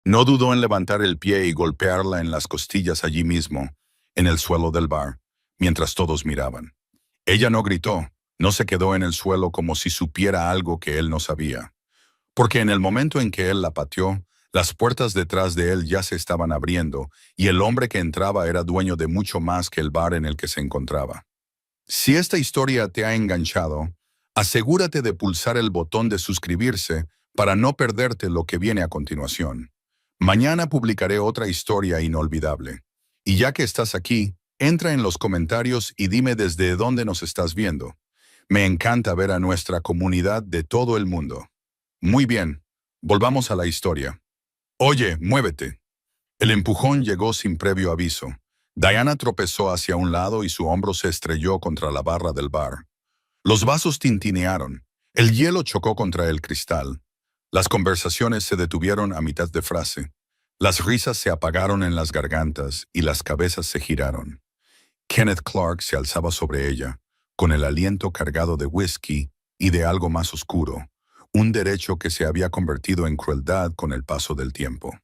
No dudó en levantar el pie y golpearla en las costillas allí mismo, en el suelo del bar, mientras todos miraban. Ella no gritó, no se quedó en el suelo como si supiera algo que él no sabía. Porque en el momento en que él la pateó, las puertas detrás de él ya se estaban abriendo y el hombre que entraba era dueño de mucho más que el bar en el que se encontraba. Si esta historia te ha enganchado, asegúrate de pulsar el botón de suscribirse para no perderte lo que viene a continuación. Mañana publicaré otra historia inolvidable. Y ya que estás aquí, entra en los comentarios y dime desde dónde nos estás viendo. Me encanta ver a nuestra comunidad de todo el mundo. Muy bien, volvamos a la historia. Oye, muévete. El empujón llegó sin previo aviso. Diana tropezó hacia un lado y su hombro se estrelló contra la barra del bar. Los vasos tintinearon. El hielo chocó contra el cristal. Las conversaciones se detuvieron a mitad de frase. Las risas se apagaron en las gargantas y las cabezas se giraron. Kenneth Clark se alzaba sobre ella, con el aliento cargado de whisky y de algo más oscuro, un derecho que se había convertido en crueldad con el paso del tiempo.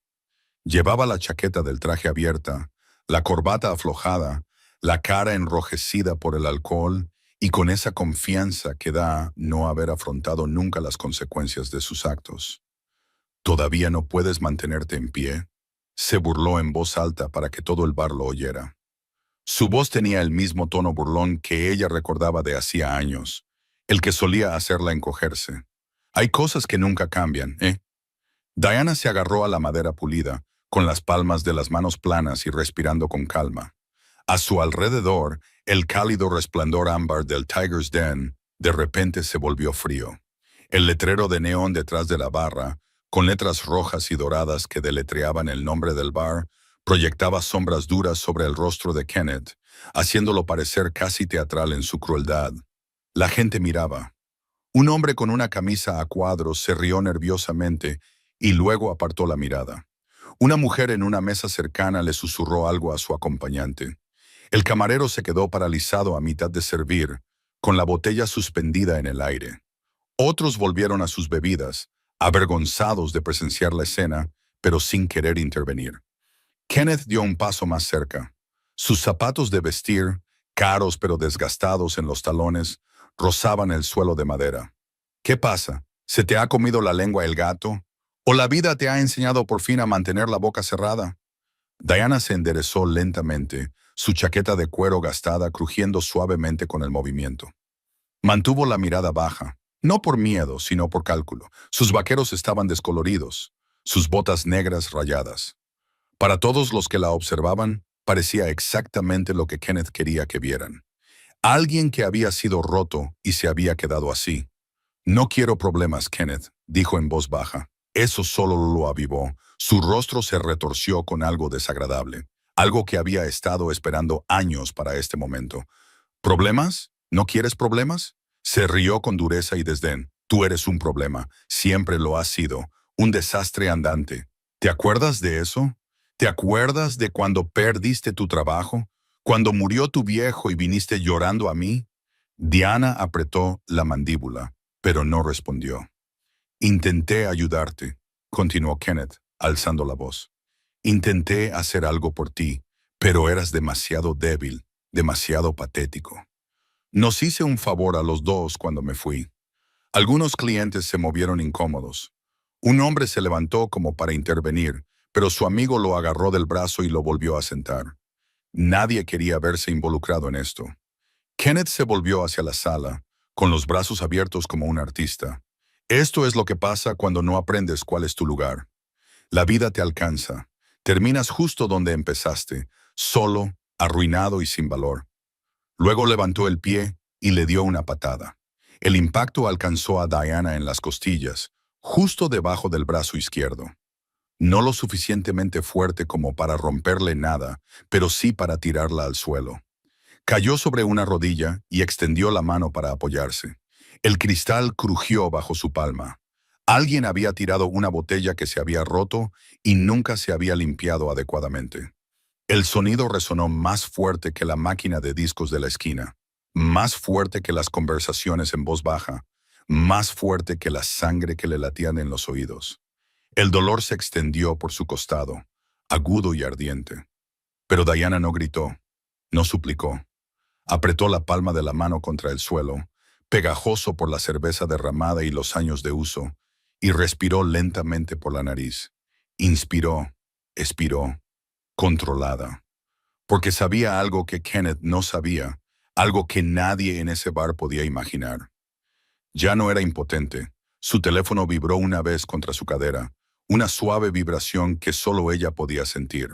Llevaba la chaqueta del traje abierta, la corbata aflojada, la cara enrojecida por el alcohol y con esa confianza que da no haber afrontado nunca las consecuencias de sus actos. ¿Todavía no puedes mantenerte en pie? Se burló en voz alta para que todo el bar lo oyera. Su voz tenía el mismo tono burlón que ella recordaba de hacía años, el que solía hacerla encogerse. Hay cosas que nunca cambian, ¿eh? Diana se agarró a la madera pulida, con las palmas de las manos planas y respirando con calma. A su alrededor, el cálido resplandor ámbar del Tiger's Den de repente se volvió frío. El letrero de neón detrás de la barra, con letras rojas y doradas que deletreaban el nombre del bar, proyectaba sombras duras sobre el rostro de Kenneth, haciéndolo parecer casi teatral en su crueldad. La gente miraba. Un hombre con una camisa a cuadros se rió nerviosamente y luego apartó la mirada. Una mujer en una mesa cercana le susurró algo a su acompañante. El camarero se quedó paralizado a mitad de servir, con la botella suspendida en el aire. Otros volvieron a sus bebidas, avergonzados de presenciar la escena, pero sin querer intervenir. Kenneth dio un paso más cerca. Sus zapatos de vestir, caros pero desgastados en los talones, rozaban el suelo de madera. ¿Qué pasa? ¿Se te ha comido la lengua el gato? ¿O la vida te ha enseñado por fin a mantener la boca cerrada? Diana se enderezó lentamente, su chaqueta de cuero gastada crujiendo suavemente con el movimiento. Mantuvo la mirada baja, no por miedo, sino por cálculo. Sus vaqueros estaban descoloridos, sus botas negras rayadas. Para todos los que la observaban, parecía exactamente lo que Kenneth quería que vieran. Alguien que había sido roto y se había quedado así. No quiero problemas, Kenneth, dijo en voz baja. Eso solo lo avivó. Su rostro se retorció con algo desagradable, algo que había estado esperando años para este momento. ¿Problemas? ¿No quieres problemas? Se rió con dureza y desdén. Tú eres un problema, siempre lo has sido, un desastre andante. ¿Te acuerdas de eso? ¿Te acuerdas de cuando perdiste tu trabajo? ¿Cuando murió tu viejo y viniste llorando a mí? Diana apretó la mandíbula, pero no respondió. Intenté ayudarte, continuó Kenneth, alzando la voz. Intenté hacer algo por ti, pero eras demasiado débil, demasiado patético. Nos hice un favor a los dos cuando me fui. Algunos clientes se movieron incómodos. Un hombre se levantó como para intervenir, pero su amigo lo agarró del brazo y lo volvió a sentar. Nadie quería verse involucrado en esto. Kenneth se volvió hacia la sala, con los brazos abiertos como un artista. Esto es lo que pasa cuando no aprendes cuál es tu lugar. La vida te alcanza. Terminas justo donde empezaste, solo, arruinado y sin valor. Luego levantó el pie y le dio una patada. El impacto alcanzó a Diana en las costillas, justo debajo del brazo izquierdo. No lo suficientemente fuerte como para romperle nada, pero sí para tirarla al suelo. Cayó sobre una rodilla y extendió la mano para apoyarse. El cristal crujió bajo su palma. Alguien había tirado una botella que se había roto y nunca se había limpiado adecuadamente. El sonido resonó más fuerte que la máquina de discos de la esquina, más fuerte que las conversaciones en voz baja, más fuerte que la sangre que le latían en los oídos. El dolor se extendió por su costado, agudo y ardiente. Pero Diana no gritó, no suplicó. Apretó la palma de la mano contra el suelo, pegajoso por la cerveza derramada y los años de uso, y respiró lentamente por la nariz. Inspiró, expiró, controlada. Porque sabía algo que Kenneth no sabía, algo que nadie en ese bar podía imaginar. Ya no era impotente. Su teléfono vibró una vez contra su cadera, una suave vibración que solo ella podía sentir.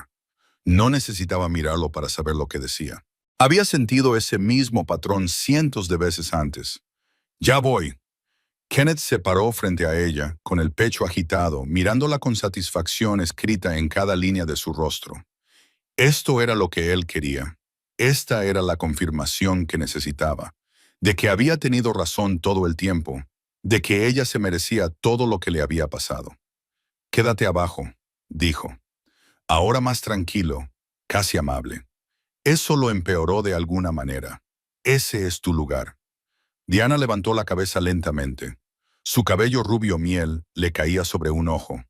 No necesitaba mirarlo para saber lo que decía. Había sentido ese mismo patrón cientos de veces antes. Ya voy. Kenneth se paró frente a ella, con el pecho agitado, mirándola con satisfacción escrita en cada línea de su rostro. Esto era lo que él quería. Esta era la confirmación que necesitaba, de que había tenido razón todo el tiempo, de que ella se merecía todo lo que le había pasado. Quédate abajo, dijo. Ahora más tranquilo, casi amable. Eso lo empeoró de alguna manera. Ese es tu lugar. Diana levantó la cabeza lentamente. Su cabello rubio miel le caía sobre un ojo.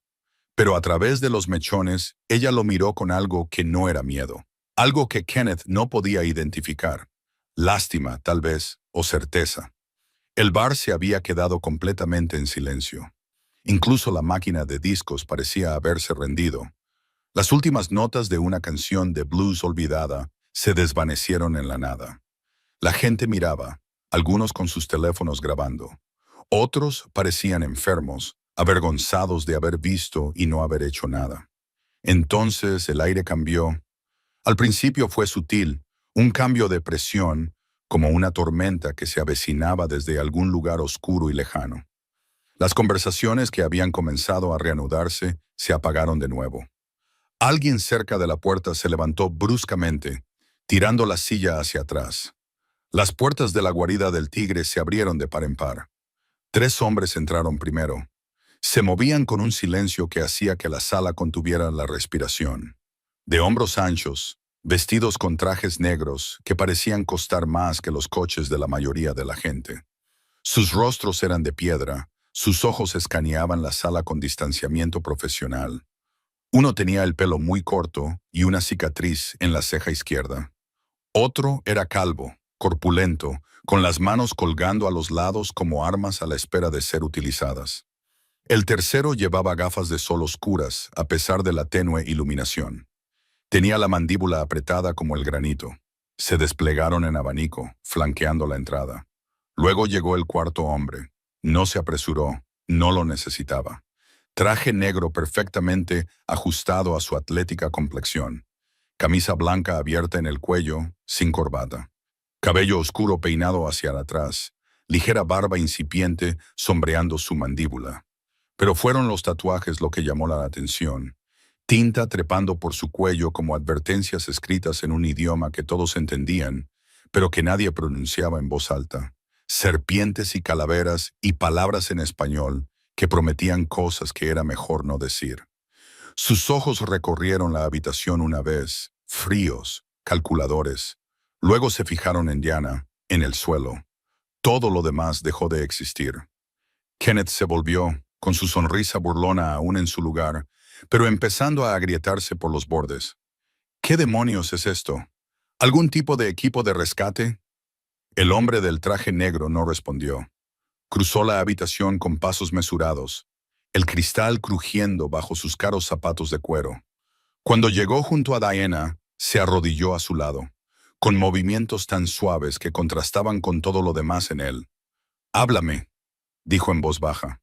Pero a través de los mechones, ella lo miró con algo que no era miedo. Algo que Kenneth no podía identificar. Lástima, tal vez, o certeza. El bar se había quedado completamente en silencio. Incluso la máquina de discos parecía haberse rendido. Las últimas notas de una canción de blues olvidada se desvanecieron en la nada. La gente miraba, algunos con sus teléfonos grabando. Otros parecían enfermos, avergonzados de haber visto y no haber hecho nada. Entonces el aire cambió. Al principio fue sutil, un cambio de presión, como una tormenta que se avecinaba desde algún lugar oscuro y lejano. Las conversaciones que habían comenzado a reanudarse se apagaron de nuevo. Alguien cerca de la puerta se levantó bruscamente, tirando la silla hacia atrás. Las puertas de la guarida del tigre se abrieron de par en par. 3 hombres entraron primero. Se movían con un silencio que hacía que la sala contuviera la respiración. De hombros anchos, vestidos con trajes negros que parecían costar más que los coches de la mayoría de la gente. Sus rostros eran de piedra, sus ojos escaneaban la sala con distanciamiento profesional. Uno tenía el pelo muy corto y una cicatriz en la ceja izquierda. Otro era calvo, corpulento, con las manos colgando a los lados como armas a la espera de ser utilizadas. El tercero llevaba gafas de sol oscuras, a pesar de la tenue iluminación. Tenía la mandíbula apretada como el granito. Se desplegaron en abanico, flanqueando la entrada. Luego llegó el cuarto hombre. No se apresuró, no lo necesitaba. Traje negro perfectamente ajustado a su atlética complexión. Camisa blanca abierta en el cuello, sin corbata. Cabello oscuro peinado hacia atrás. Ligera barba incipiente sombreando su mandíbula. Pero fueron los tatuajes lo que llamó la atención. Tinta trepando por su cuello como advertencias escritas en un idioma que todos entendían, pero que nadie pronunciaba en voz alta. Serpientes y calaveras y palabras en español que prometían cosas que era mejor no decir. Sus ojos recorrieron la habitación una vez, fríos, calculadores. Luego se fijaron en Diana, en el suelo. Todo lo demás dejó de existir. Kenneth se volvió, con su sonrisa burlona aún en su lugar, pero empezando a agrietarse por los bordes. ¿Qué demonios es esto? ¿Algún tipo de equipo de rescate? El hombre del traje negro no respondió. Cruzó la habitación con pasos mesurados, el cristal crujiendo bajo sus caros zapatos de cuero. Cuando llegó junto a Diana, se arrodilló a su lado, con movimientos tan suaves que contrastaban con todo lo demás en él. «Háblame», dijo en voz baja.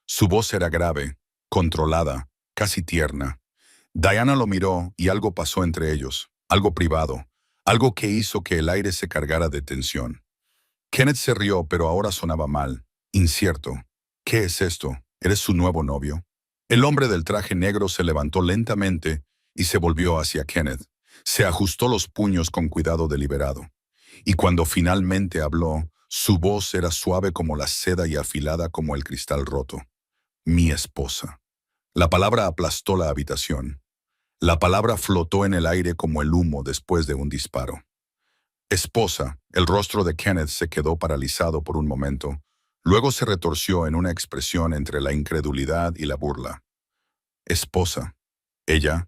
Su voz era grave, controlada, casi tierna. Diana lo miró y algo pasó entre ellos, algo privado, algo que hizo que el aire se cargara de tensión. Kenneth se rió, pero ahora sonaba mal, incierto. «¿Qué es esto? ¿Eres su nuevo novio?» El hombre del traje negro se levantó lentamente y se volvió hacia Kenneth. Se ajustó los puños con cuidado deliberado. Y cuando finalmente habló, su voz era suave como la seda y afilada como el cristal roto. «Mi esposa». La palabra aplastó la habitación. La palabra flotó en el aire como el humo después de un disparo. «Esposa», el rostro de Kenneth se quedó paralizado por un momento. Luego se retorció en una expresión entre la incredulidad y la burla. Esposa. Ella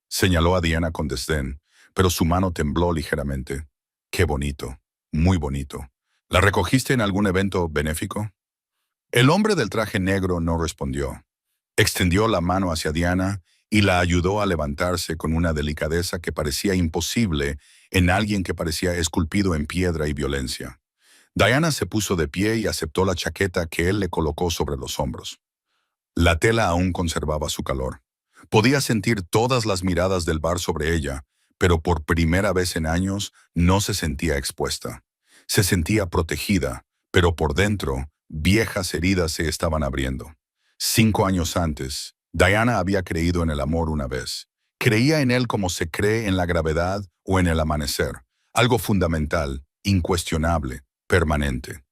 señaló a Diana con desdén, pero su mano tembló ligeramente. Qué bonito, muy bonito. ¿La recogiste en algún evento benéfico? El hombre del traje negro no respondió. Extendió la mano hacia Diana y la ayudó a levantarse con una delicadeza que parecía imposible en alguien que parecía esculpido en piedra y violencia. Diana se puso de pie y aceptó la chaqueta que él le colocó sobre los hombros. La tela aún conservaba su calor. Podía sentir todas las miradas del bar sobre ella, pero por primera vez en años no se sentía expuesta. Se sentía protegida, pero por dentro, viejas heridas se estaban abriendo. 5 años antes, Diana había creído en el amor una vez. Creía en él como se cree en la gravedad o en el amanecer, algo fundamental, incuestionable, permanente.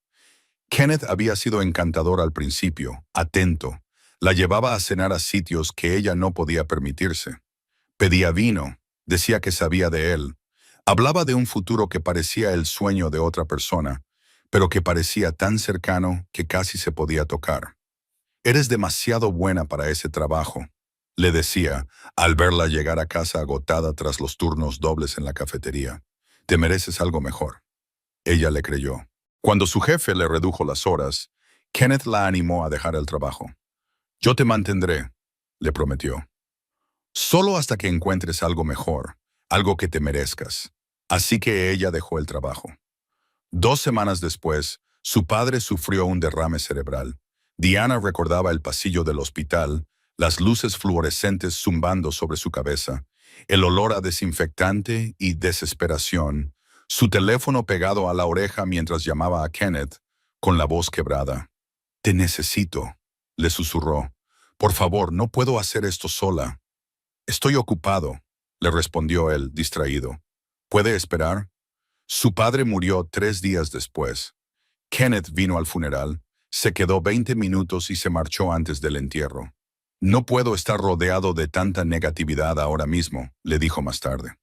Kenneth había sido encantador al principio, atento. La llevaba a cenar a sitios que ella no podía permitirse. Pedía vino, decía que sabía de él. Hablaba de un futuro que parecía el sueño de otra persona, pero que parecía tan cercano que casi se podía tocar. «Eres demasiado buena para ese trabajo», le decía, al verla llegar a casa agotada tras los turnos dobles en la cafetería. «Te mereces algo mejor». Ella le creyó. Cuando su jefe le redujo las horas, Kenneth la animó a dejar el trabajo. «Yo te mantendré», le prometió. «Solo hasta que encuentres algo mejor, algo que te merezcas». Así que ella dejó el trabajo. 2 semanas después, su padre sufrió un derrame cerebral. Diana recordaba el pasillo del hospital, las luces fluorescentes zumbando sobre su cabeza, el olor a desinfectante y desesperación, su teléfono pegado a la oreja mientras llamaba a Kenneth, con la voz quebrada. «Te necesito», le susurró. «Por favor, no puedo hacer esto sola». «Estoy ocupado», le respondió él, distraído. «¿Puede esperar?» Su padre murió 3 días después. Kenneth vino al funeral, se quedó 20 minutos y se marchó antes del entierro. «No puedo estar rodeado de tanta negatividad ahora mismo», le dijo más tarde.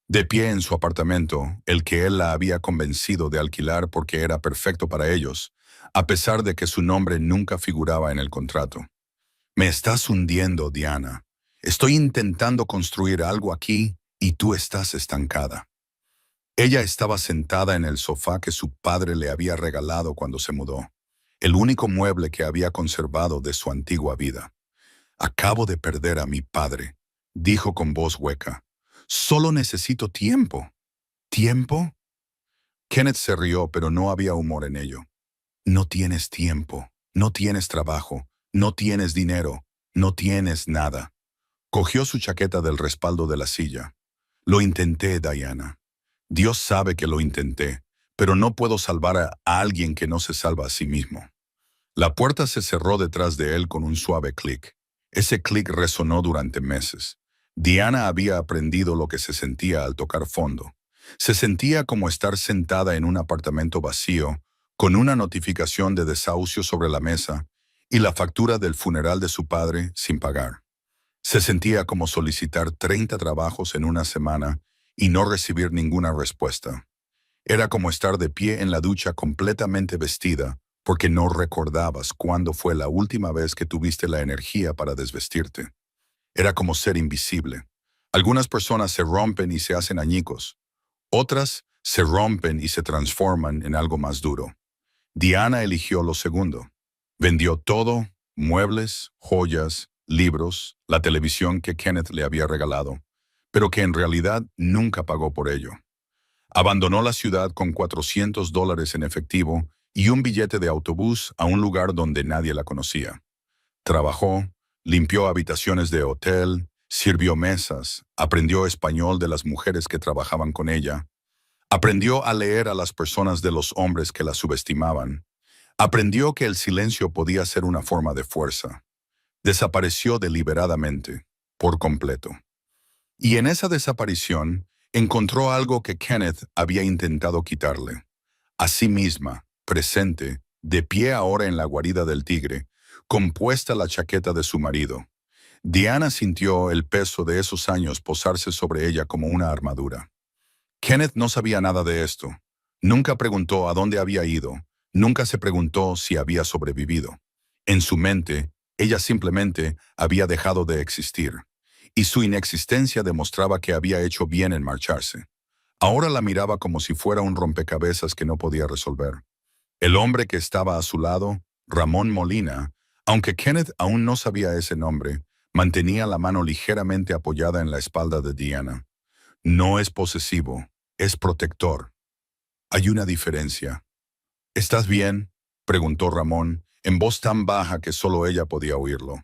De pie en su apartamento, el que él la había convencido de alquilar porque era perfecto para ellos, a pesar de que su nombre nunca figuraba en el contrato. «Me estás hundiendo, Diana. Estoy intentando construir algo aquí y tú estás estancada». Ella estaba sentada en el sofá que su padre le había regalado cuando se mudó, el único mueble que había conservado de su antigua vida. «Acabo de perder a mi padre», dijo con voz hueca. «Solo necesito tiempo». «¿Tiempo?» Kenneth se rió, pero no había humor en ello. «No tienes tiempo, no tienes trabajo, no tienes dinero, no tienes nada». Cogió su chaqueta del respaldo de la silla. «Lo intenté, Diana. Dios sabe que lo intenté, pero no puedo salvar a alguien que no se salva a sí mismo». La puerta se cerró detrás de él con un suave clic. Ese clic resonó durante meses. Diana había aprendido lo que se sentía al tocar fondo. Se sentía como estar sentada en un apartamento vacío, con una notificación de desahucio sobre la mesa y la factura del funeral de su padre sin pagar. Se sentía como solicitar 30 trabajos en una semana y no recibir ninguna respuesta. Era como estar de pie en la ducha completamente vestida, porque no recordabas cuándo fue la última vez que tuviste la energía para desvestirte. Era como ser invisible. Algunas personas se rompen y se hacen añicos. Otras se rompen y se transforman en algo más duro. Diana eligió lo segundo. Vendió todo, muebles, joyas, libros, la televisión que Kenneth le había regalado, pero que en realidad nunca pagó por ello. Abandonó la ciudad con $400 en efectivo y un billete de autobús a un lugar donde nadie la conocía. Trabajó, limpió habitaciones de hotel, sirvió mesas, aprendió español de las mujeres que trabajaban con ella, aprendió a leer a las personas de los hombres que la subestimaban, aprendió que el silencio podía ser una forma de fuerza. Desapareció deliberadamente, por completo. Y en esa desaparición encontró algo que Kenneth había intentado quitarle. A sí misma, presente, de pie ahora en la guarida del tigre, compuesta la chaqueta de su marido. Diana sintió el peso de esos años posarse sobre ella como una armadura. Kenneth no sabía nada de esto. Nunca preguntó a dónde había ido. Nunca se preguntó si había sobrevivido. En su mente, Ella simplemente había dejado de existir, y su inexistencia demostraba que había hecho bien en marcharse. Ahora la miraba como si fuera un rompecabezas que no podía resolver. El hombre que estaba a su lado, Ramón Molina, aunque Kenneth aún no sabía ese nombre, mantenía la mano ligeramente apoyada en la espalda de Diana. No es posesivo, es protector. Hay una diferencia. ¿Estás bien?, preguntó Ramón, en voz tan baja que solo ella podía oírlo.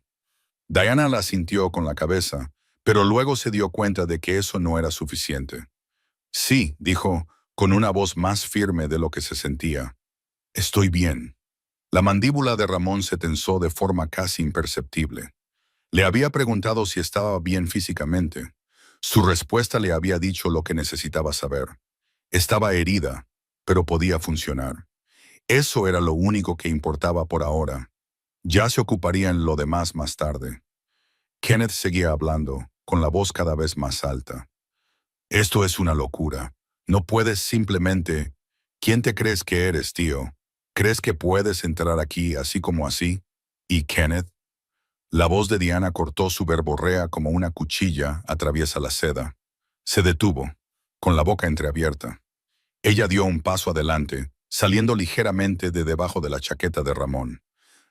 Diana la asintió con la cabeza, pero luego se dio cuenta de que eso no era suficiente. Sí, dijo, con una voz más firme de lo que se sentía. Estoy bien. La mandíbula de Ramón se tensó de forma casi imperceptible. Le había preguntado si estaba bien físicamente. Su respuesta le había dicho lo que necesitaba saber. Estaba herida, pero podía funcionar. Eso era lo único que importaba por ahora. Ya se ocuparía en lo demás más tarde. Kenneth seguía hablando, con la voz cada vez más alta. Esto es una locura. No puedes simplemente... ¿Quién te crees que eres, tío? ¿Crees que puedes entrar aquí así como así? ¿Y Kenneth? La voz de Diana cortó su verborrea como una cuchilla atraviesa la seda. Se detuvo, con la boca entreabierta. Ella dio un paso adelante, saliendo ligeramente de debajo de la chaqueta de Ramón.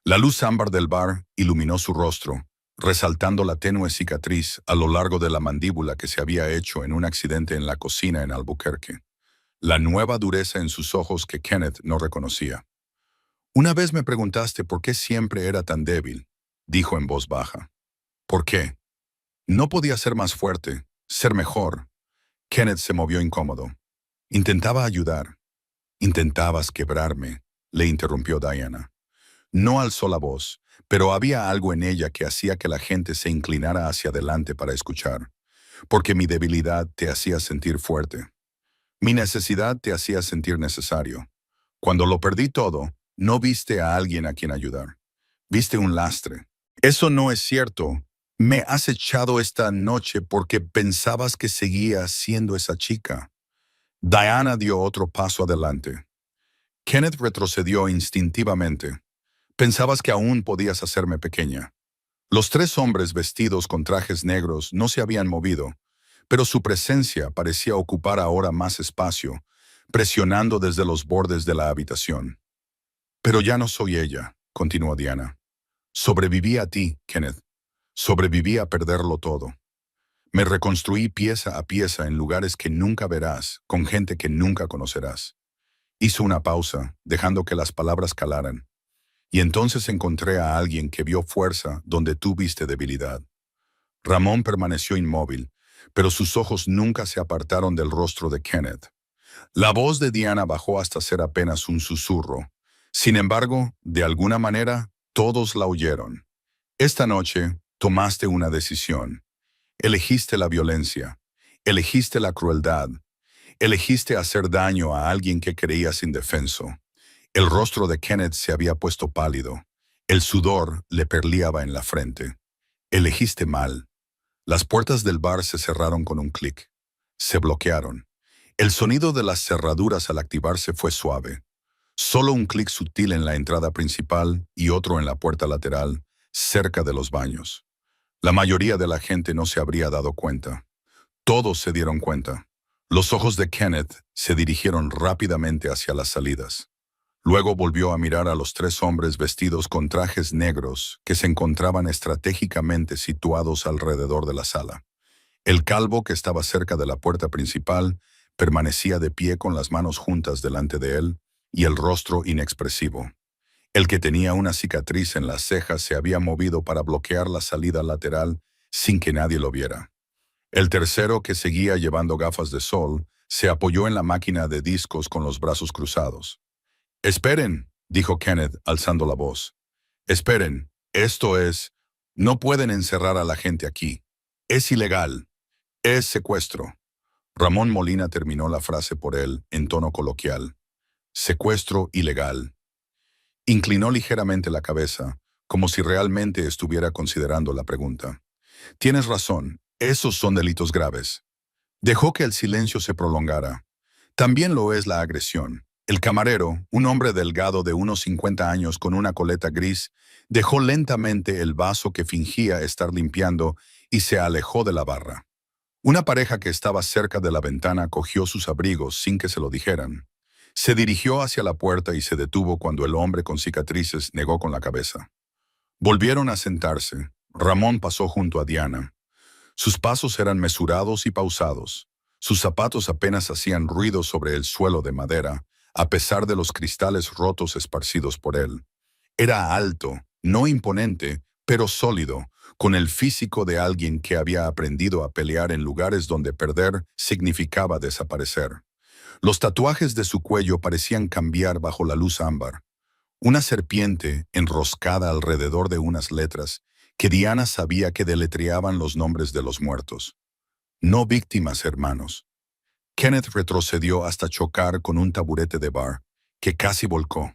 La luz ámbar del bar iluminó su rostro, resaltando la tenue cicatriz a lo largo de la mandíbula que se había hecho en un accidente en la cocina en Albuquerque. La nueva dureza en sus ojos que Kenneth no reconocía. Una vez me preguntaste por qué siempre era tan débil, dijo en voz baja. ¿Por qué? No podía ser más fuerte, ser mejor. Kenneth se movió incómodo. Intentaba ayudar. Intentabas quebrarme, le interrumpió Diana. No alzó la voz, pero había algo en ella que hacía que la gente se inclinara hacia adelante para escuchar, porque mi debilidad te hacía sentir fuerte. Mi necesidad te hacía sentir necesario. Cuando lo perdí todo, no viste a alguien a quien ayudar. Viste un lastre. Eso no es cierto. Me has echado esta noche porque pensabas que seguía siendo esa chica. Diana dio otro paso adelante. Kenneth retrocedió instintivamente. Pensabas que aún podías hacerme pequeña. Los tres hombres vestidos con trajes negros no se habían movido, pero su presencia parecía ocupar ahora más espacio, presionando desde los bordes de la habitación. Pero ya no soy ella, continuó Diana. Sobreviví a ti, Kenneth. Sobreviví a perderlo todo. Me reconstruí pieza a pieza en lugares que nunca verás, con gente que nunca conocerás. Hizo una pausa, dejando que las palabras calaran. Y entonces encontré a alguien que vio fuerza donde tú viste debilidad. Ramón permaneció inmóvil, pero sus ojos nunca se apartaron del rostro de Kenneth. La voz de Diana bajó hasta ser apenas un susurro. Sin embargo, de alguna manera, todos la oyeron. Esta noche, tomaste una decisión. Elegiste la violencia. Elegiste la crueldad. Elegiste hacer daño a alguien que creías indefenso. El rostro de Kenneth se había puesto pálido. El sudor le perleaba en la frente. Elegiste mal. Las puertas del bar se cerraron con un clic. Se bloquearon. El sonido de las cerraduras al activarse fue suave. Solo un clic sutil en la entrada principal y otro en la puerta lateral, cerca de los baños. La mayoría de la gente no se habría dado cuenta. Todos se dieron cuenta. Los ojos de Kenneth se dirigieron rápidamente hacia las salidas. Luego volvió a mirar a los tres hombres vestidos con trajes negros que se encontraban estratégicamente situados alrededor de la sala. El calvo que estaba cerca de la puerta principal permanecía de pie con las manos juntas delante de él y el rostro inexpresivo. El que tenía una cicatriz en las cejas se había movido para bloquear la salida lateral sin que nadie lo viera. El tercero, que seguía llevando gafas de sol, se apoyó en la máquina de discos con los brazos cruzados. «Esperen», dijo Kenneth, alzando la voz. «Esperen, esto es... No pueden encerrar a la gente aquí. Es ilegal. Es secuestro». Ramón Molina terminó la frase por él en tono coloquial. «Secuestro ilegal». Inclinó ligeramente la cabeza, como si realmente estuviera considerando la pregunta. «Tienes razón, esos son delitos graves». Dejó que el silencio se prolongara. También lo es la agresión. El camarero, un hombre delgado de unos 50 años con una coleta gris, dejó lentamente el vaso que fingía estar limpiando y se alejó de la barra. Una pareja que estaba cerca de la ventana cogió sus abrigos sin que se lo dijeran. Se dirigió hacia la puerta y se detuvo cuando el hombre con cicatrices negó con la cabeza. Volvieron a sentarse. Ramón pasó junto a Diana. Sus pasos eran mesurados y pausados. Sus zapatos apenas hacían ruido sobre el suelo de madera, a pesar de los cristales rotos esparcidos por él. Era alto, no imponente, pero sólido, con el físico de alguien que había aprendido a pelear en lugares donde perder significaba desaparecer. Los tatuajes de su cuello parecían cambiar bajo la luz ámbar. Una serpiente enroscada alrededor de unas letras que Diana sabía que deletreaban los nombres de los muertos. No víctimas, hermanos. Kenneth retrocedió hasta chocar con un taburete de bar, que casi volcó.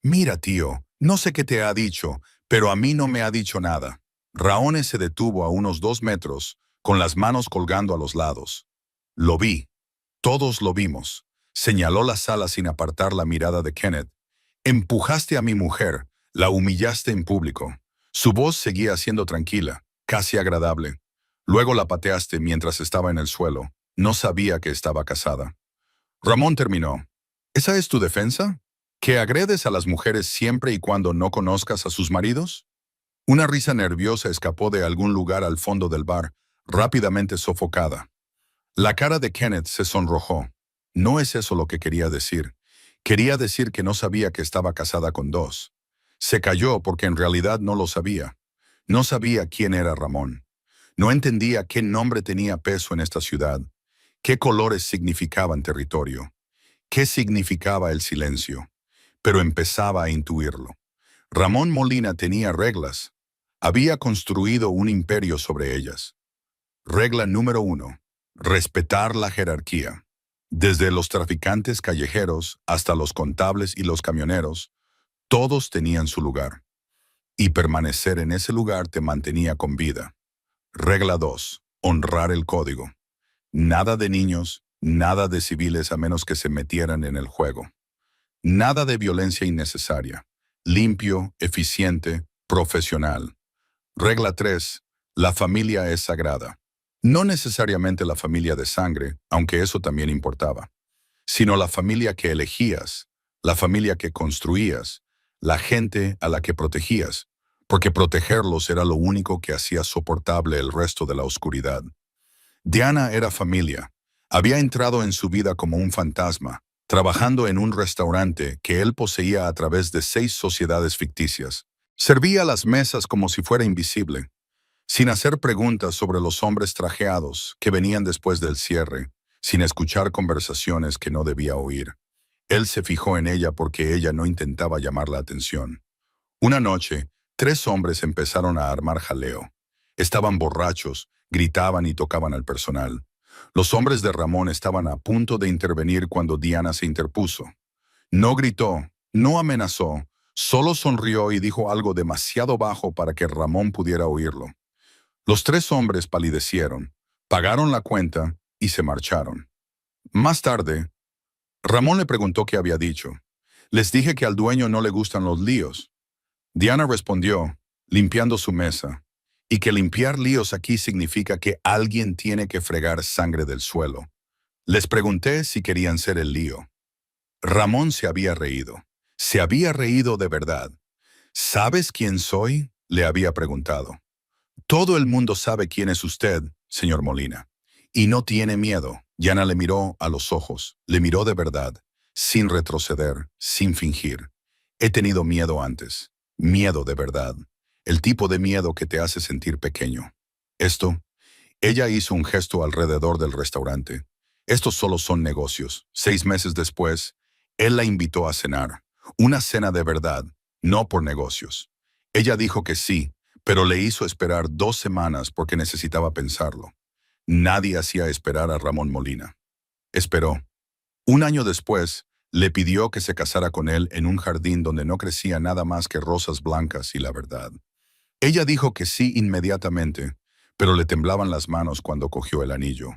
Mira, tío, no sé qué te ha dicho, pero a mí no me ha dicho nada. Raone se detuvo a unos 2 metros, con las manos colgando a los lados. Lo vi. Todos lo vimos. Señaló la sala sin apartar la mirada de Kenneth. Empujaste a mi mujer, la humillaste en público. Su voz seguía siendo tranquila, casi agradable. Luego la pateaste mientras estaba en el suelo. No sabía que estaba casada. Ramón terminó. ¿Esa es tu defensa? ¿Que agredes a las mujeres siempre y cuando no conozcas a sus maridos? Una risa nerviosa escapó de algún lugar al fondo del bar, rápidamente sofocada. La cara de Kenneth se sonrojó. No es eso lo que quería decir. Quería decir que no sabía que estaba casada con dos. Se calló porque en realidad no lo sabía. No sabía quién era Ramón. No entendía qué nombre tenía peso en esta ciudad, qué colores significaban territorio, qué significaba el silencio. Pero empezaba a intuirlo. Ramón Molina tenía reglas. Había construido un imperio sobre ellas. Regla número 1. Respetar la jerarquía. Desde los traficantes callejeros hasta los contables y los camioneros, todos tenían su lugar. Y permanecer en ese lugar te mantenía con vida. Regla 2. Honrar el código. Nada de niños, nada de civiles a menos que se metieran en el juego. Nada de violencia innecesaria. Limpio, eficiente, profesional. Regla 3. La familia es sagrada. No necesariamente la familia de sangre, aunque eso también importaba, sino la familia que elegías, la familia que construías, la gente a la que protegías, porque protegerlos era lo único que hacía soportable el resto de la oscuridad. Diana era familia. Había entrado en su vida como un fantasma, trabajando en un restaurante que él poseía a través de 6 sociedades ficticias. Servía las mesas como si fuera invisible, sin hacer preguntas sobre los hombres trajeados que venían después del cierre, sin escuchar conversaciones que no debía oír. Él se fijó en ella porque ella no intentaba llamar la atención. Una noche, 3 hombres empezaron a armar jaleo. Estaban borrachos, gritaban y tocaban al personal. Los hombres de Ramón estaban a punto de intervenir cuando Diana se interpuso. No gritó, no amenazó, solo sonrió y dijo algo demasiado bajo para que Ramón pudiera oírlo. Los 3 hombres palidecieron, pagaron la cuenta y se marcharon. Más tarde, Ramón le preguntó qué había dicho. Les dije que al dueño no le gustan los líos. Diana respondió, limpiando su mesa, y que limpiar líos aquí significa que alguien tiene que fregar sangre del suelo. Les pregunté si querían ser el lío. Ramón se había reído. Se había reído de verdad. ¿Sabes quién soy?, le había preguntado. Todo el mundo sabe quién es usted, señor Molina. Y no tiene miedo. Diana le miró a los ojos, le miró de verdad, sin retroceder, sin fingir. He tenido miedo antes. Miedo de verdad. El tipo de miedo que te hace sentir pequeño. Ella hizo un gesto alrededor del restaurante. Estos solo son negocios. 6 meses después, él la invitó a cenar. Una cena de verdad, no por negocios. Ella dijo que sí, pero le hizo esperar 2 semanas porque necesitaba pensarlo. Nadie hacía esperar a Ramón Molina. Esperó. Un año después, le pidió que se casara con él en un jardín donde no crecía nada más que rosas blancas y la verdad. Ella dijo que sí inmediatamente, pero le temblaban las manos cuando cogió el anillo.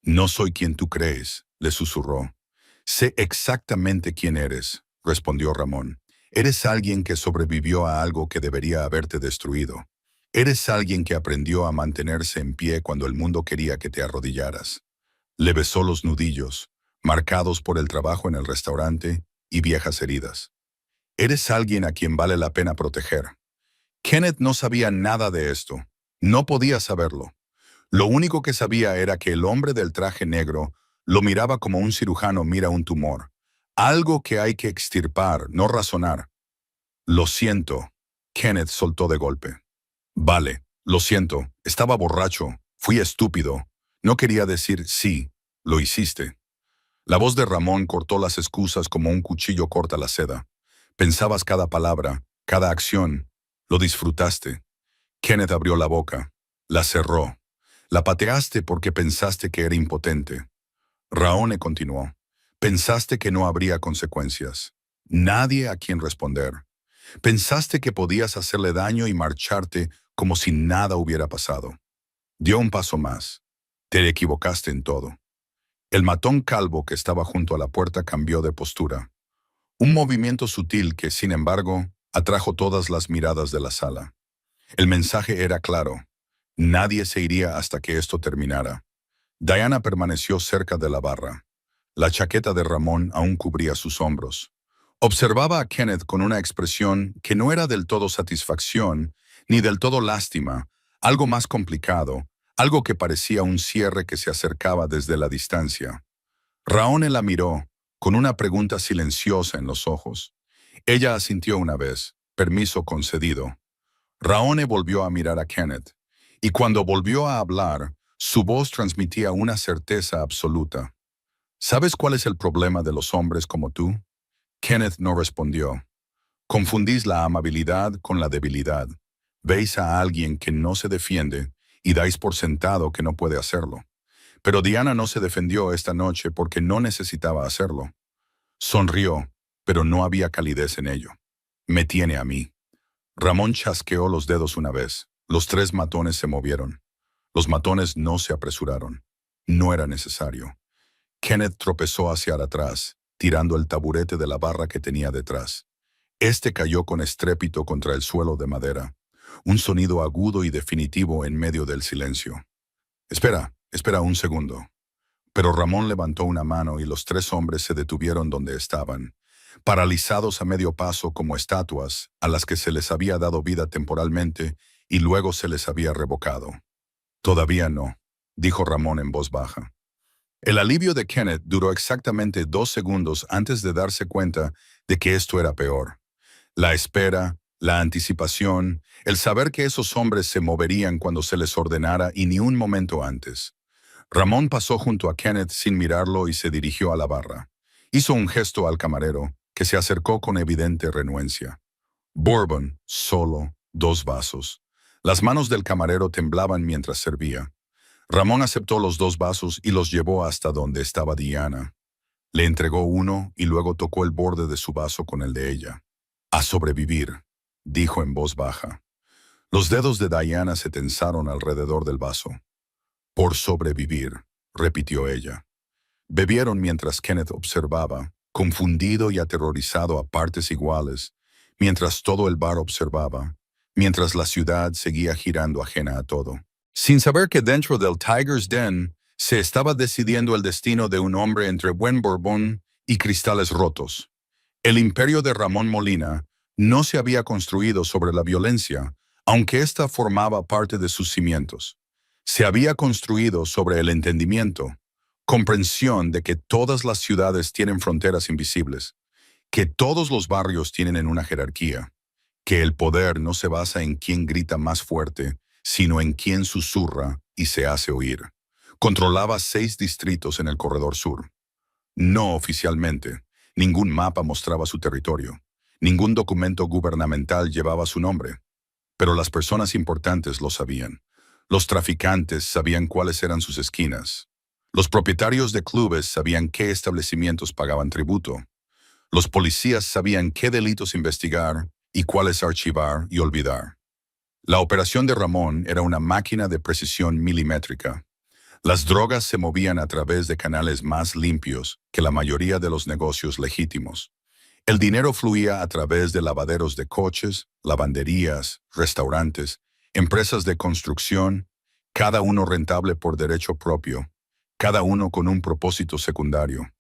No soy quien tú crees, le susurró. Sé exactamente quién eres, respondió Ramón. Eres alguien que sobrevivió a algo que debería haberte destruido. Eres alguien que aprendió a mantenerse en pie cuando el mundo quería que te arrodillaras. Le besó los nudillos, marcados por el trabajo en el restaurante y viejas heridas. Eres alguien a quien vale la pena proteger. Kenneth no sabía nada de esto. No podía saberlo. Lo único que sabía era que el hombre del traje negro lo miraba como un cirujano mira un tumor. Algo que hay que extirpar, no razonar. Lo siento, Kenneth soltó de golpe. Vale, lo siento, estaba borracho, fui estúpido. No quería decir sí, lo hiciste. La voz de Ramón cortó las excusas como un cuchillo corta la seda. Pensabas cada palabra, cada acción. Lo disfrutaste. Kenneth abrió la boca. La cerró. La pateaste porque pensaste que era impotente. Raone continuó. Pensaste que no habría consecuencias. Nadie a quien responder. Pensaste que podías hacerle daño y marcharte como si nada hubiera pasado. Dio un paso más. Te equivocaste en todo. El matón calvo que estaba junto a la puerta cambió de postura. Un movimiento sutil que, sin embargo, atrajo todas las miradas de la sala. El mensaje era claro. Nadie se iría hasta que esto terminara. Diana permaneció cerca de la barra. La chaqueta de Ramón aún cubría sus hombros. Observaba a Kenneth con una expresión que no era del todo satisfacción, ni del todo lástima, algo más complicado, algo que parecía un cierre que se acercaba desde la distancia. Raone la miró, con una pregunta silenciosa en los ojos. Ella asintió una vez, permiso concedido. Raone volvió a mirar a Kenneth, y cuando volvió a hablar, su voz transmitía una certeza absoluta. ¿Sabes cuál es el problema de los hombres como tú? Kenneth no respondió. Confundís la amabilidad con la debilidad. Veis a alguien que no se defiende y dais por sentado que no puede hacerlo. Pero Diana no se defendió esta noche porque no necesitaba hacerlo. Sonrió, pero no había calidez en ello. Me tiene a mí. Ramón chasqueó los dedos una vez. Los tres matones se movieron. Los matones no se apresuraron. No era necesario. Kenneth tropezó hacia atrás, tirando el taburete de la barra que tenía detrás. Este cayó con estrépito contra el suelo de madera, un sonido agudo y definitivo en medio del silencio. Espera un segundo. Pero Ramón levantó una mano y los tres hombres se detuvieron donde estaban, paralizados a medio paso como estatuas a las que se les había dado vida temporalmente y luego se les había revocado. Todavía no, dijo Ramón en voz baja. El alivio de Kenneth duró exactamente 2 segundos antes de darse cuenta de que esto era peor. La espera, la anticipación, el saber que esos hombres se moverían cuando se les ordenara y ni un momento antes. Ramón pasó junto a Kenneth sin mirarlo y se dirigió a la barra. Hizo un gesto al camarero, que se acercó con evidente renuencia. Bourbon, solo, 2 vasos. Las manos del camarero temblaban mientras servía. Ramón aceptó los 2 vasos y los llevó hasta donde estaba Diana. Le entregó uno y luego tocó el borde de su vaso con el de ella. A sobrevivir, dijo en voz baja. Los dedos de Diana se tensaron alrededor del vaso. Por sobrevivir, repitió ella. Bebieron mientras Kenneth observaba, confundido y aterrorizado a partes iguales, mientras todo el bar observaba, mientras la ciudad seguía girando ajena a todo. Sin saber que dentro del Tiger's Den se estaba decidiendo el destino de un hombre entre buen Borbón y cristales rotos. El imperio de Ramón Molina no se había construido sobre la violencia, aunque ésta formaba parte de sus cimientos. Se había construido sobre el entendimiento, comprensión de que todas las ciudades tienen fronteras invisibles, que todos los barrios tienen una jerarquía, que el poder no se basa en quién grita más fuerte, sino en quién susurra y se hace oír. Controlaba 6 distritos en el Corredor Sur. No oficialmente, ningún mapa mostraba su territorio, ningún documento gubernamental llevaba su nombre, pero las personas importantes lo sabían. Los traficantes sabían cuáles eran sus esquinas. Los propietarios de clubes sabían qué establecimientos pagaban tributo. Los policías sabían qué delitos investigar y cuáles archivar y olvidar. La operación de Ramón era una máquina de precisión milimétrica. Las drogas se movían a través de canales más limpios que la mayoría de los negocios legítimos. El dinero fluía a través de lavaderos de coches, lavanderías, restaurantes, empresas de construcción, cada uno rentable por derecho propio, cada uno con un propósito secundario.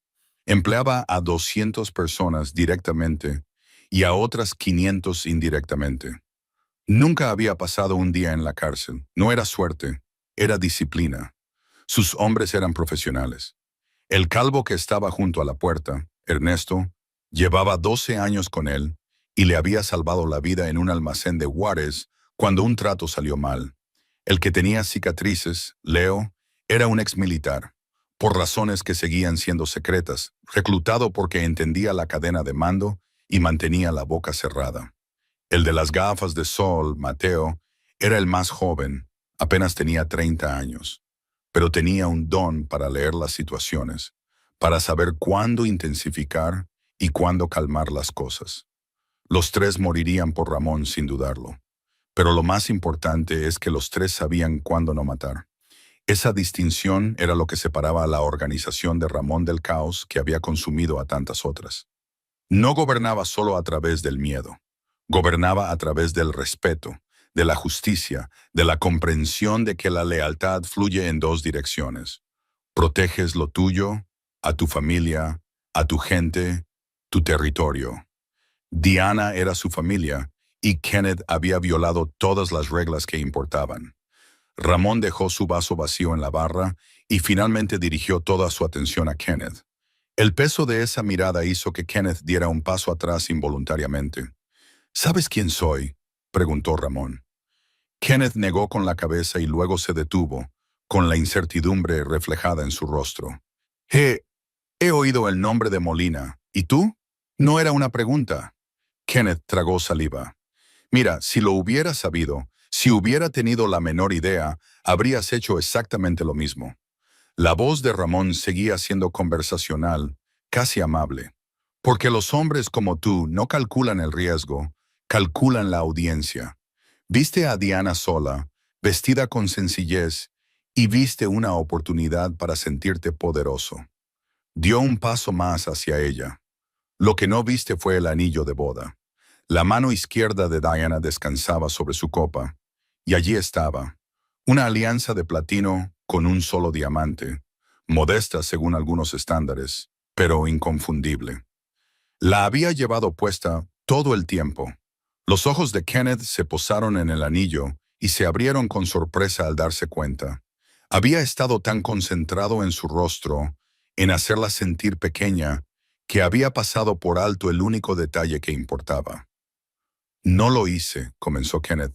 Empleaba a 200 personas directamente y a otras 500 indirectamente. Nunca había pasado un día en la cárcel. No era suerte, era disciplina. Sus hombres eran profesionales. El calvo que estaba junto a la puerta, Ernesto, llevaba 12 años con él y le había salvado la vida en un almacén de Juárez cuando un trato salió mal. El que tenía cicatrices, Leo, era un exmilitar, por razones que seguían siendo secretas, reclutado porque entendía la cadena de mando y mantenía la boca cerrada. El de las gafas de sol, Mateo, era el más joven, apenas tenía 30 años, pero tenía un don para leer las situaciones, para saber cuándo intensificar y cuándo calmar las cosas. Los tres morirían por Ramón sin dudarlo, pero lo más importante es que los tres sabían cuándo no matar. Esa distinción era lo que separaba a la organización de Ramón del caos que había consumido a tantas otras. No gobernaba solo a través del miedo, gobernaba a través del respeto, de la justicia, de la comprensión de que la lealtad fluye en dos direcciones. Proteges lo tuyo, a tu familia, a tu gente, tu territorio. Diana era su familia y Kenneth había violado todas las reglas que importaban. Ramón dejó su vaso vacío en la barra y finalmente dirigió toda su atención a Kenneth. El peso de esa mirada hizo que Kenneth diera un paso atrás involuntariamente. ¿Sabes quién soy?, preguntó Ramón. Kenneth negó con la cabeza y luego se detuvo, con la incertidumbre reflejada en su rostro. He oído el nombre de Molina. ¿Y tú? No era una pregunta. Kenneth tragó saliva. Mira, si lo hubieras sabido, si hubiera tenido la menor idea, habrías hecho exactamente lo mismo. La voz de Ramón seguía siendo conversacional, casi amable. Porque los hombres como tú no calculan el riesgo, calculan la audiencia. Viste a Diana sola, vestida con sencillez, y viste una oportunidad para sentirte poderoso. Dio un paso más hacia ella. Lo que no viste fue el anillo de boda. La mano izquierda de Diana descansaba sobre su copa, y allí estaba, una alianza de platino con un solo diamante, modesta según algunos estándares, pero inconfundible. La había llevado puesta todo el tiempo. Los ojos de Kenneth se posaron en el anillo y se abrieron con sorpresa al darse cuenta. Había estado tan concentrado en su rostro, en hacerla sentir pequeña, que había pasado por alto el único detalle que importaba. No lo hice, comenzó Kenneth,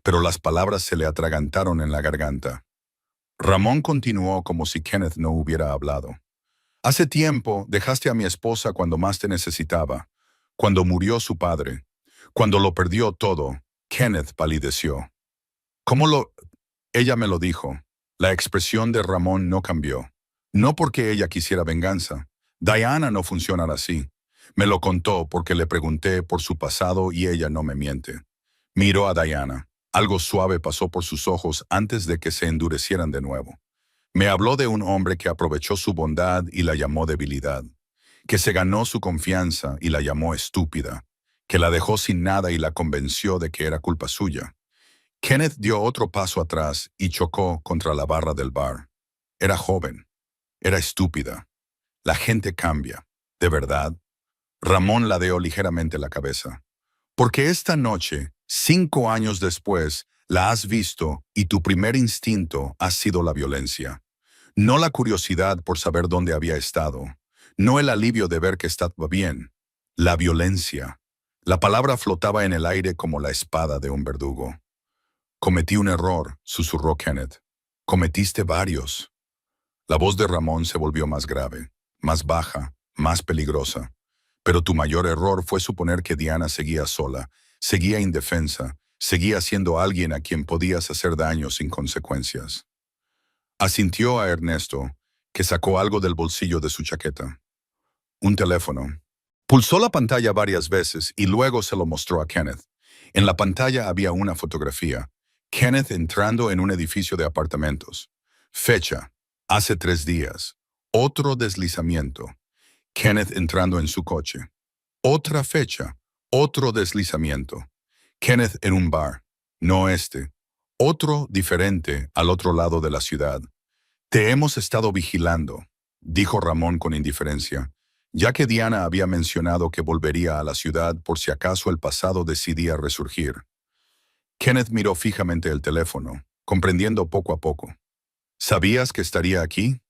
pero las palabras se le atragantaron en la garganta. Ramón continuó como si Kenneth no hubiera hablado. Hace tiempo dejaste a mi esposa cuando más te necesitaba, cuando murió su padre, cuando lo perdió todo. Kenneth palideció. ¿Cómo lo...? Ella me lo dijo. La expresión de Ramón no cambió. No porque ella quisiera venganza. Diana no funciona así. Me lo contó porque le pregunté por su pasado y ella no me miente. Miró a Diana. Algo suave pasó por sus ojos antes de que se endurecieran de nuevo. Me habló de un hombre que aprovechó su bondad y la llamó debilidad, que se ganó su confianza y la llamó estúpida, que la dejó sin nada y la convenció de que era culpa suya. Kenneth dio otro paso atrás y chocó contra la barra del bar. Era joven. Era estúpida. La gente cambia. ¿De verdad? Ramón ladeó ligeramente la cabeza. Porque esta noche, 5 años después, la has visto y tu primer instinto ha sido la violencia. No la curiosidad por saber dónde había estado. No el alivio de ver que estaba bien. La violencia. La palabra flotaba en el aire como la espada de un verdugo. Cometí un error, susurró Kenneth. Cometiste varios. La voz de Ramón se volvió más grave, más baja, más peligrosa. Pero tu mayor error fue suponer que Diana seguía sola, seguía indefensa, seguía siendo alguien a quien podías hacer daño sin consecuencias. Asintió a Ernesto, que sacó algo del bolsillo de su chaqueta. Un teléfono. Pulsó la pantalla varias veces y luego se lo mostró a Kenneth. En la pantalla había una fotografía. Kenneth entrando en un edificio de apartamentos. Fecha, Hace 3 días. Otro deslizamiento. Kenneth entrando en su coche. Otra fecha. Otro deslizamiento. Kenneth en un bar. No este. Otro diferente al otro lado de la ciudad. Te hemos estado vigilando, dijo Ramón con indiferencia, ya que Diana había mencionado que volvería a la ciudad por si acaso el pasado decidía resurgir. Kenneth miró fijamente el teléfono, comprendiendo poco a poco. ¿Sabías que estaría aquí?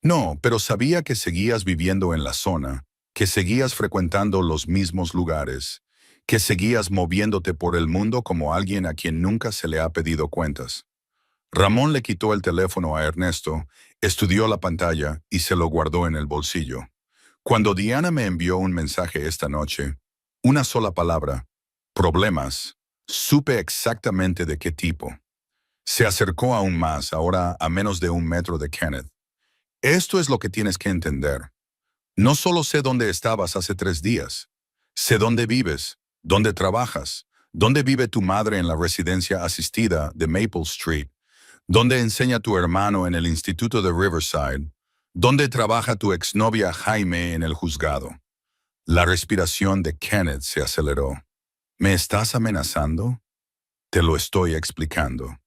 No, pero sabía que seguías viviendo en la zona, que seguías frecuentando los mismos lugares, que seguías moviéndote por el mundo como alguien a quien nunca se le ha pedido cuentas. Ramón le quitó el teléfono a Ernesto, estudió la pantalla y se lo guardó en el bolsillo. Cuando Diana me envió un mensaje esta noche, una sola palabra, problemas, supe exactamente de qué tipo. Se acercó aún más, ahora a menos de 1 metro de Kenneth. Esto es lo que tienes que entender. No solo sé dónde estabas hace 3 días, sé dónde vives, dónde trabajas, dónde vive tu madre en la residencia asistida de Maple Street, dónde enseña tu hermano en el instituto de Riverside, dónde trabaja tu exnovia Jaime en el juzgado. La respiración de Kenneth se aceleró. ¿Me estás amenazando? Te lo estoy explicando.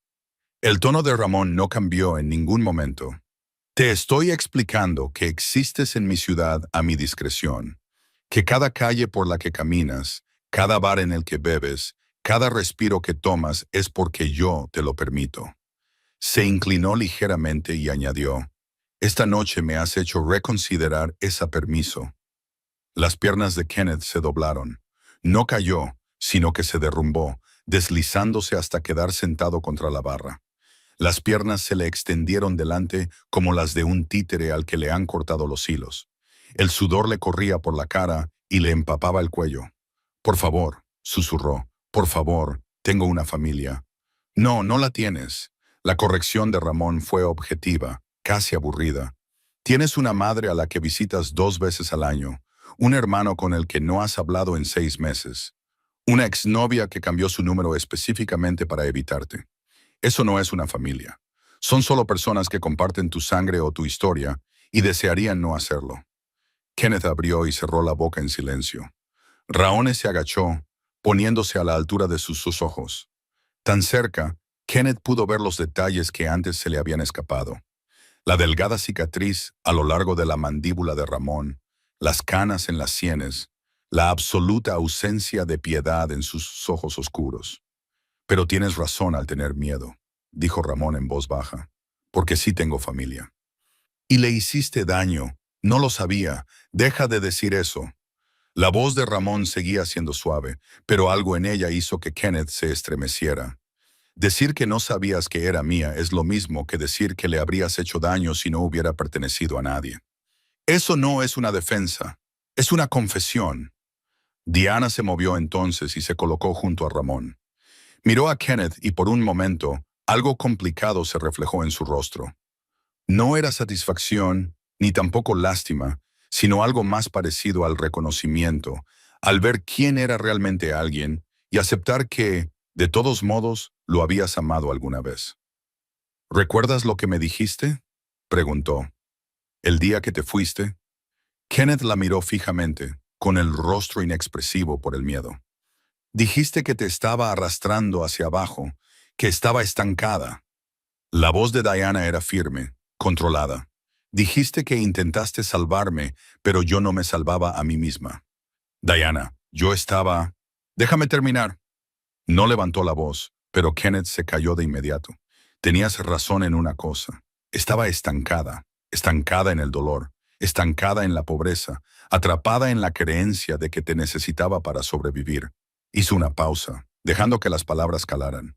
El tono de Ramón no cambió en ningún momento. Te estoy explicando que existes en mi ciudad a mi discreción, que cada calle por la que caminas, cada bar en el que bebes, cada respiro que tomas es porque yo te lo permito. Se inclinó ligeramente y añadió, esta noche me has hecho reconsiderar ese permiso. Las piernas de Kenneth se doblaron. No cayó, sino que se derrumbó, deslizándose hasta quedar sentado contra la barra. Las piernas se le extendieron delante como las de un títere al que le han cortado los hilos. El sudor le corría por la cara y le empapaba el cuello. Por favor, susurró, por favor, tengo una familia. No, no la tienes. La corrección de Ramón fue objetiva, casi aburrida. Tienes una madre a la que visitas 2 veces al año, un hermano con el que no has hablado en 6 meses, una exnovia que cambió su número específicamente para evitarte. Eso no es una familia. Son solo personas que comparten tu sangre o tu historia y desearían no hacerlo. Kenneth abrió y cerró la boca en silencio. Raones se agachó, poniéndose a la altura de sus ojos. Tan cerca, Kenneth pudo ver los detalles que antes se le habían escapado. La delgada cicatriz a lo largo de la mandíbula de Ramón, las canas en las sienes, la absoluta ausencia de piedad en sus ojos oscuros. Pero tienes razón al tener miedo, dijo Ramón en voz baja, porque sí tengo familia. Y le hiciste daño, no lo sabía, deja de decir eso. La voz de Ramón seguía siendo suave, pero algo en ella hizo que Kenneth se estremeciera. Decir que no sabías que era mía es lo mismo que decir que le habrías hecho daño si no hubiera pertenecido a nadie. Eso no es una defensa, es una confesión. Diana se movió entonces y se colocó junto a Ramón. Miró a Kenneth y por un momento, algo complicado se reflejó en su rostro. No era satisfacción, ni tampoco lástima, sino algo más parecido al reconocimiento, al ver quién era realmente alguien y aceptar que, de todos modos, lo habías amado alguna vez. ¿Recuerdas lo que me dijiste?, preguntó. ¿El día que te fuiste? Kenneth la miró fijamente, con el rostro inexpresivo por el miedo. Dijiste que te estaba arrastrando hacia abajo, que estaba estancada. La voz de Diana era firme, controlada. Dijiste que intentaste salvarme, pero yo no me salvaba a mí misma. Diana, yo estaba... Déjame terminar. No levantó la voz, pero Kenneth se calló de inmediato. Tenías razón en una cosa. Estaba estancada, estancada en el dolor, estancada en la pobreza, atrapada en la creencia de que te necesitaba para sobrevivir. Hizo una pausa, dejando que las palabras calaran.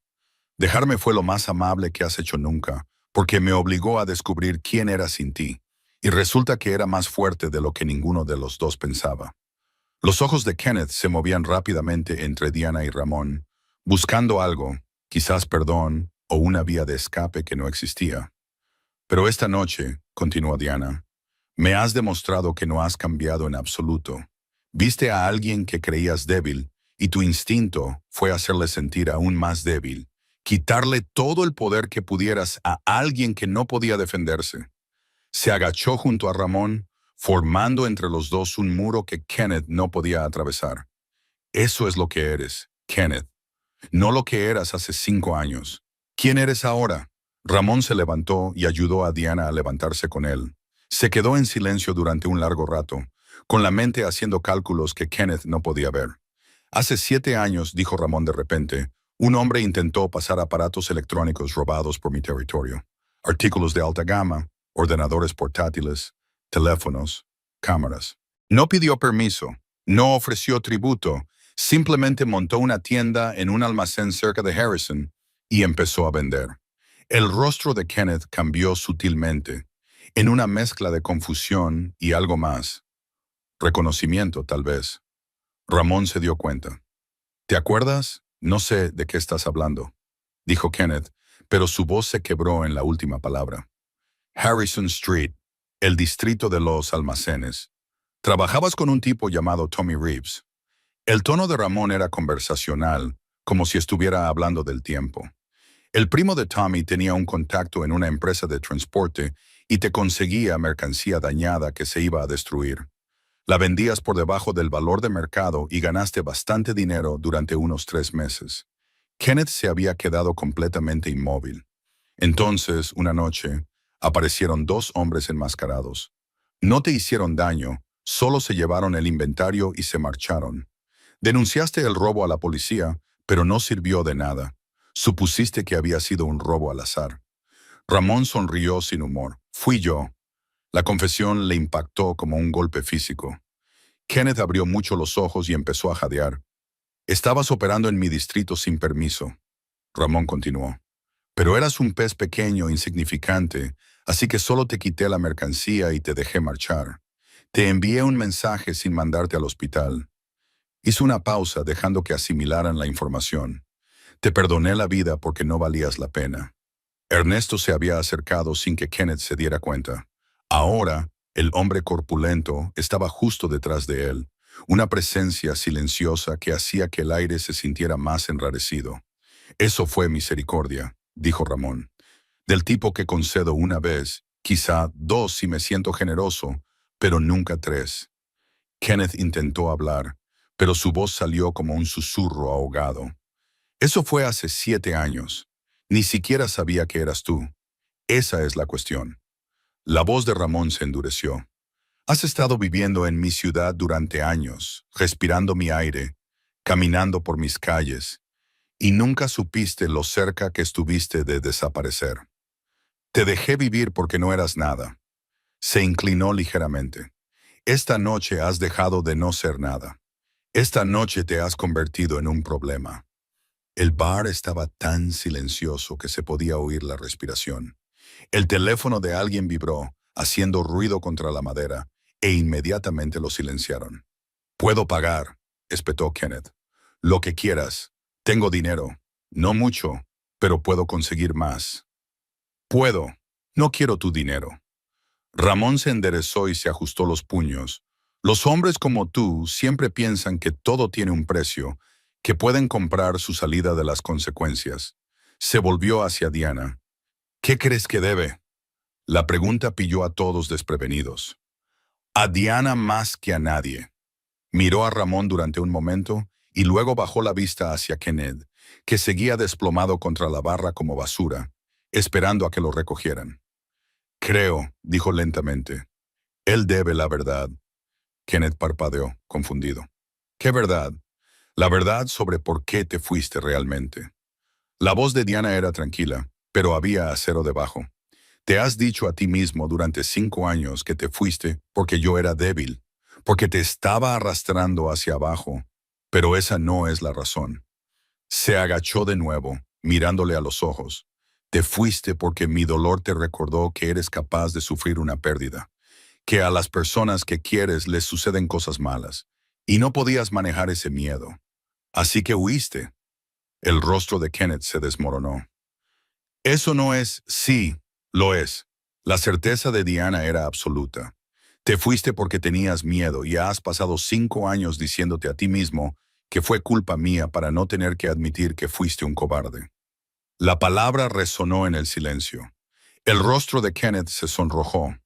Dejarme fue lo más amable que has hecho nunca, porque me obligó a descubrir quién era sin ti, y resulta que era más fuerte de lo que ninguno de los dos pensaba. Los ojos de Kenneth se movían rápidamente entre Diana y Ramón, buscando algo, quizás perdón o una vía de escape que no existía. Pero esta noche, continuó Diana, me has demostrado que no has cambiado en absoluto. Viste a alguien que creías débil, y tu instinto fue hacerle sentir aún más débil, quitarle todo el poder que pudieras a alguien que no podía defenderse. Se agachó junto a Ramón, formando entre los dos un muro que Kenneth no podía atravesar. Eso es lo que eres, Kenneth, no lo que eras hace 5 años. ¿Quién eres ahora? Ramón se levantó y ayudó a Diana a levantarse con él. Se quedó en silencio durante un largo rato, con la mente haciendo cálculos que Kenneth no podía ver. Hace 7 años, dijo Ramón de repente, un hombre intentó pasar aparatos electrónicos robados por mi territorio. Artículos de alta gama, ordenadores portátiles, teléfonos, cámaras. No pidió permiso, no ofreció tributo, simplemente montó una tienda en un almacén cerca de Harrison y empezó a vender. El rostro de Kenneth cambió sutilmente, en una mezcla de confusión y algo más. Reconocimiento, tal vez. Ramón se dio cuenta. ¿Te acuerdas? No sé de qué estás hablando, dijo Kenneth, pero su voz se quebró en la última palabra. Harrison Street, el distrito de los almacenes. Trabajabas con un tipo llamado Tommy Reeves. El tono de Ramón era conversacional, como si estuviera hablando del tiempo. El primo de Tommy tenía un contacto en una empresa de transporte y te conseguía mercancía dañada que se iba a destruir. La vendías por debajo del valor de mercado y ganaste bastante dinero durante unos 3 meses. Kenneth se había quedado completamente inmóvil. Entonces, una noche, aparecieron 2 hombres enmascarados. No te hicieron daño, solo se llevaron el inventario y se marcharon. Denunciaste el robo a la policía, pero no sirvió de nada. Supusiste que había sido un robo al azar. Ramón sonrió sin humor. Fui yo. La confesión le impactó como un golpe físico. Kenneth abrió mucho los ojos y empezó a jadear. Estabas operando en mi distrito sin permiso. Ramón continuó. Pero eras un pez pequeño, insignificante, así que solo te quité la mercancía y te dejé marchar. Te envié un mensaje sin mandarte al hospital. Hizo una pausa dejando que asimilaran la información. Te perdoné la vida porque no valías la pena. Ernesto se había acercado sin que Kenneth se diera cuenta. Ahora, el hombre corpulento estaba justo detrás de él, una presencia silenciosa que hacía que el aire se sintiera más enrarecido. Eso fue misericordia, dijo Ramón. Del tipo que concedo una vez, quizá 2 si me siento generoso, pero nunca 3. Kenneth intentó hablar, pero su voz salió como un susurro ahogado. Eso fue hace 7 años. Ni siquiera sabía que eras tú. Esa es la cuestión. La voz de Ramón se endureció. Has estado viviendo en mi ciudad durante años, respirando mi aire, caminando por mis calles, y nunca supiste lo cerca que estuviste de desaparecer. Te dejé vivir porque no eras nada. Se inclinó ligeramente. Esta noche has dejado de no ser nada. Esta noche te has convertido en un problema. El bar estaba tan silencioso que se podía oír la respiración. El teléfono de alguien vibró, haciendo ruido contra la madera, e inmediatamente lo silenciaron. «Puedo pagar», espetó Kenneth. «Lo que quieras. Tengo dinero. No mucho, pero puedo conseguir más». «Puedo. No quiero tu dinero». Ramón se enderezó y se ajustó los puños. Los hombres como tú siempre piensan que todo tiene un precio, que pueden comprar su salida de las consecuencias. Se volvió hacia Diana. «¿Qué crees que debe?» La pregunta pilló a todos desprevenidos. A Diana más que a nadie. Miró a Ramón durante un momento y luego bajó la vista hacia Kenneth, que seguía desplomado contra la barra como basura, esperando a que lo recogieran. «Creo», dijo lentamente. «Él debe la verdad». Kenneth parpadeó, confundido. «¿Qué verdad?» «La verdad sobre por qué te fuiste realmente». La voz de Diana era tranquila, pero había acero debajo. «Te has dicho a ti mismo durante 5 años que te fuiste porque yo era débil, porque te estaba arrastrando hacia abajo, pero esa no es la razón». Se agachó de nuevo, mirándole a los ojos. «Te fuiste porque mi dolor te recordó que eres capaz de sufrir una pérdida, que a las personas que quieres les suceden cosas malas, y no podías manejar ese miedo. Así que huiste». El rostro de Kenneth se desmoronó. «Eso no es, sí, lo es». La certeza de Diana era absoluta. Te fuiste porque tenías miedo y has pasado 5 años diciéndote a ti mismo que fue culpa mía para no tener que admitir que fuiste un cobarde. La palabra resonó en el silencio. El rostro de Kenneth se sonrojó.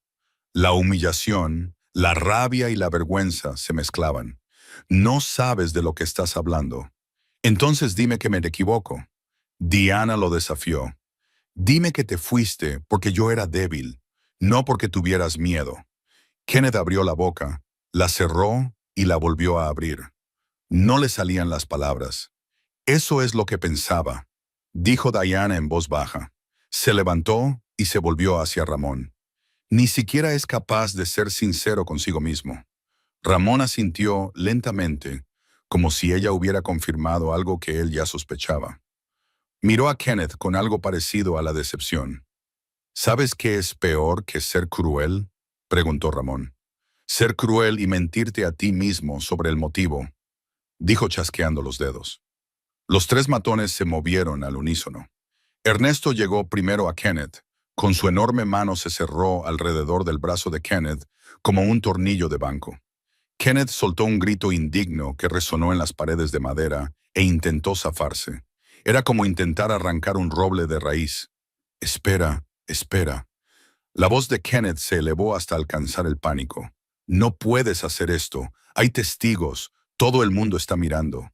La humillación, la rabia y la vergüenza se mezclaban. No sabes de lo que estás hablando. Entonces dime que me equivoco. Diana lo desafió. Dime que te fuiste porque yo era débil, no porque tuvieras miedo. Kenneth abrió la boca, la cerró y la volvió a abrir. No le salían las palabras. Eso es lo que pensaba, dijo Diana en voz baja. Se levantó y se volvió hacia Ramón. Ni siquiera es capaz de ser sincero consigo mismo. Ramón asintió lentamente, como si ella hubiera confirmado algo que él ya sospechaba. Miró a Kenneth con algo parecido a la decepción. ¿Sabes qué es peor que ser cruel?, preguntó Ramón. Ser cruel y mentirte a ti mismo sobre el motivo, dijo chasqueando los dedos. Los tres matones se movieron al unísono. Ernesto llegó primero a Kenneth. Con su enorme mano se cerró alrededor del brazo de Kenneth como un tornillo de banco. Kenneth soltó un grito indigno que resonó en las paredes de madera e intentó zafarse. Era como intentar arrancar un roble de raíz. Espera, espera. La voz de Kenneth se elevó hasta alcanzar el pánico. No puedes hacer esto. Hay testigos. Todo el mundo está mirando.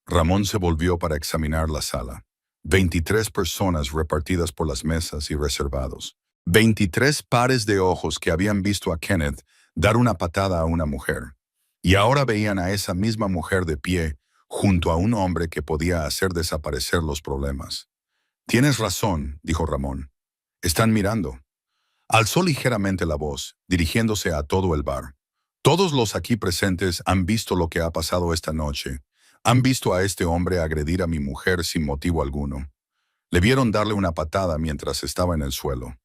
Ramón se volvió para examinar la sala. 23 personas repartidas por las mesas y reservados. 23 pares de ojos que habían visto a Kenneth dar una patada a una mujer. Y ahora veían a esa misma mujer de pie, junto a un hombre que podía hacer desaparecer los problemas. Tienes razón, dijo Ramón. Están mirando. Alzó ligeramente la voz, dirigiéndose a todo el bar. Todos los aquí presentes han visto lo que ha pasado esta noche. Han visto a este hombre agredir a mi mujer sin motivo alguno. Le vieron darle una patada mientras estaba en el suelo.